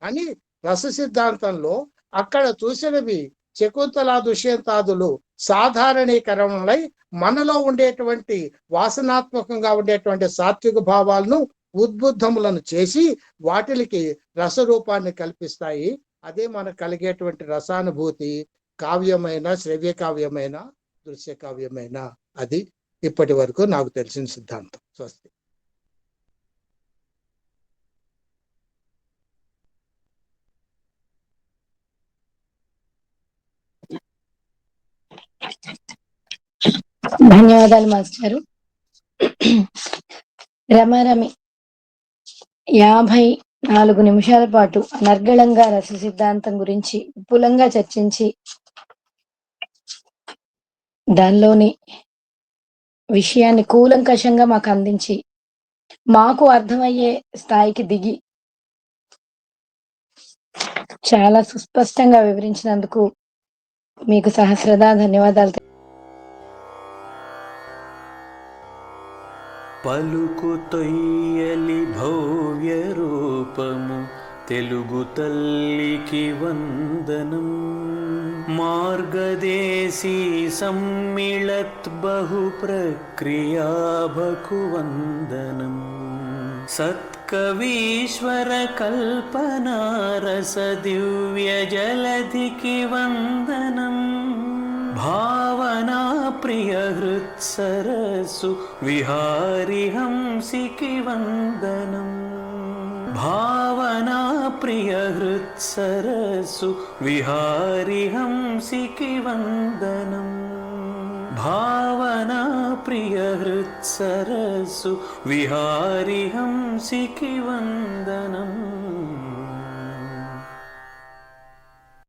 అని రస సిద్ధాంతంలో అక్కడ చూసినవి శకుంతల దుష్యంతాదులు సాధారణీకరణలై మనలో ఉండేటువంటి వాసనాత్మకంగా ఉండేటువంటి సాత్విక భావాలను ఉద్బుద్ధములను చేసి వాటికి రసరూపాన్ని కల్పిస్తాయి. అదే మనకు కలిగేటువంటి రసానుభూతి, కావ్యమైన, శ్రవ్య కావ్యమైన, దృశ్య కావ్యమైన. అది ఇప్పటి వరకు నాకు తెలిసిన సిద్ధాంతం. స్వస్తి. ధన్యవాదాలు మాస్టారు. రమారమి 54 నిమిషాల పాటు అనర్గళంగా రస సిద్ధాంతం గురించి విపులంగా చర్చించి దానిలోని విషయాన్ని కూలంకషంగా మాకు అందించి మాకు అర్థమయ్యే స్థాయికి దిగి చాలా సుస్పష్టంగా వివరించినందుకు మీకు సహస్రదా ధన్యవాదాలు. పలుకు తొయ్యలి భవ్య రూపము తెలుగు తల్లికి వందనం. మార్గదేశీ సమ్మిళత్ బహు ప్రక్రియా భకు వందనం. సత్కవీశ్వర కల్పనా రస దివ్య జలధికి వందనం. భావనా ప్రియ హృత్సరసు విహారి హంసికి వందనం. భావనా ప్రియ హృత్సరసు విహారి హంసికి వందనం. భావనా ప్రియ హృత్సరసు విహారి హంసికి వందనం.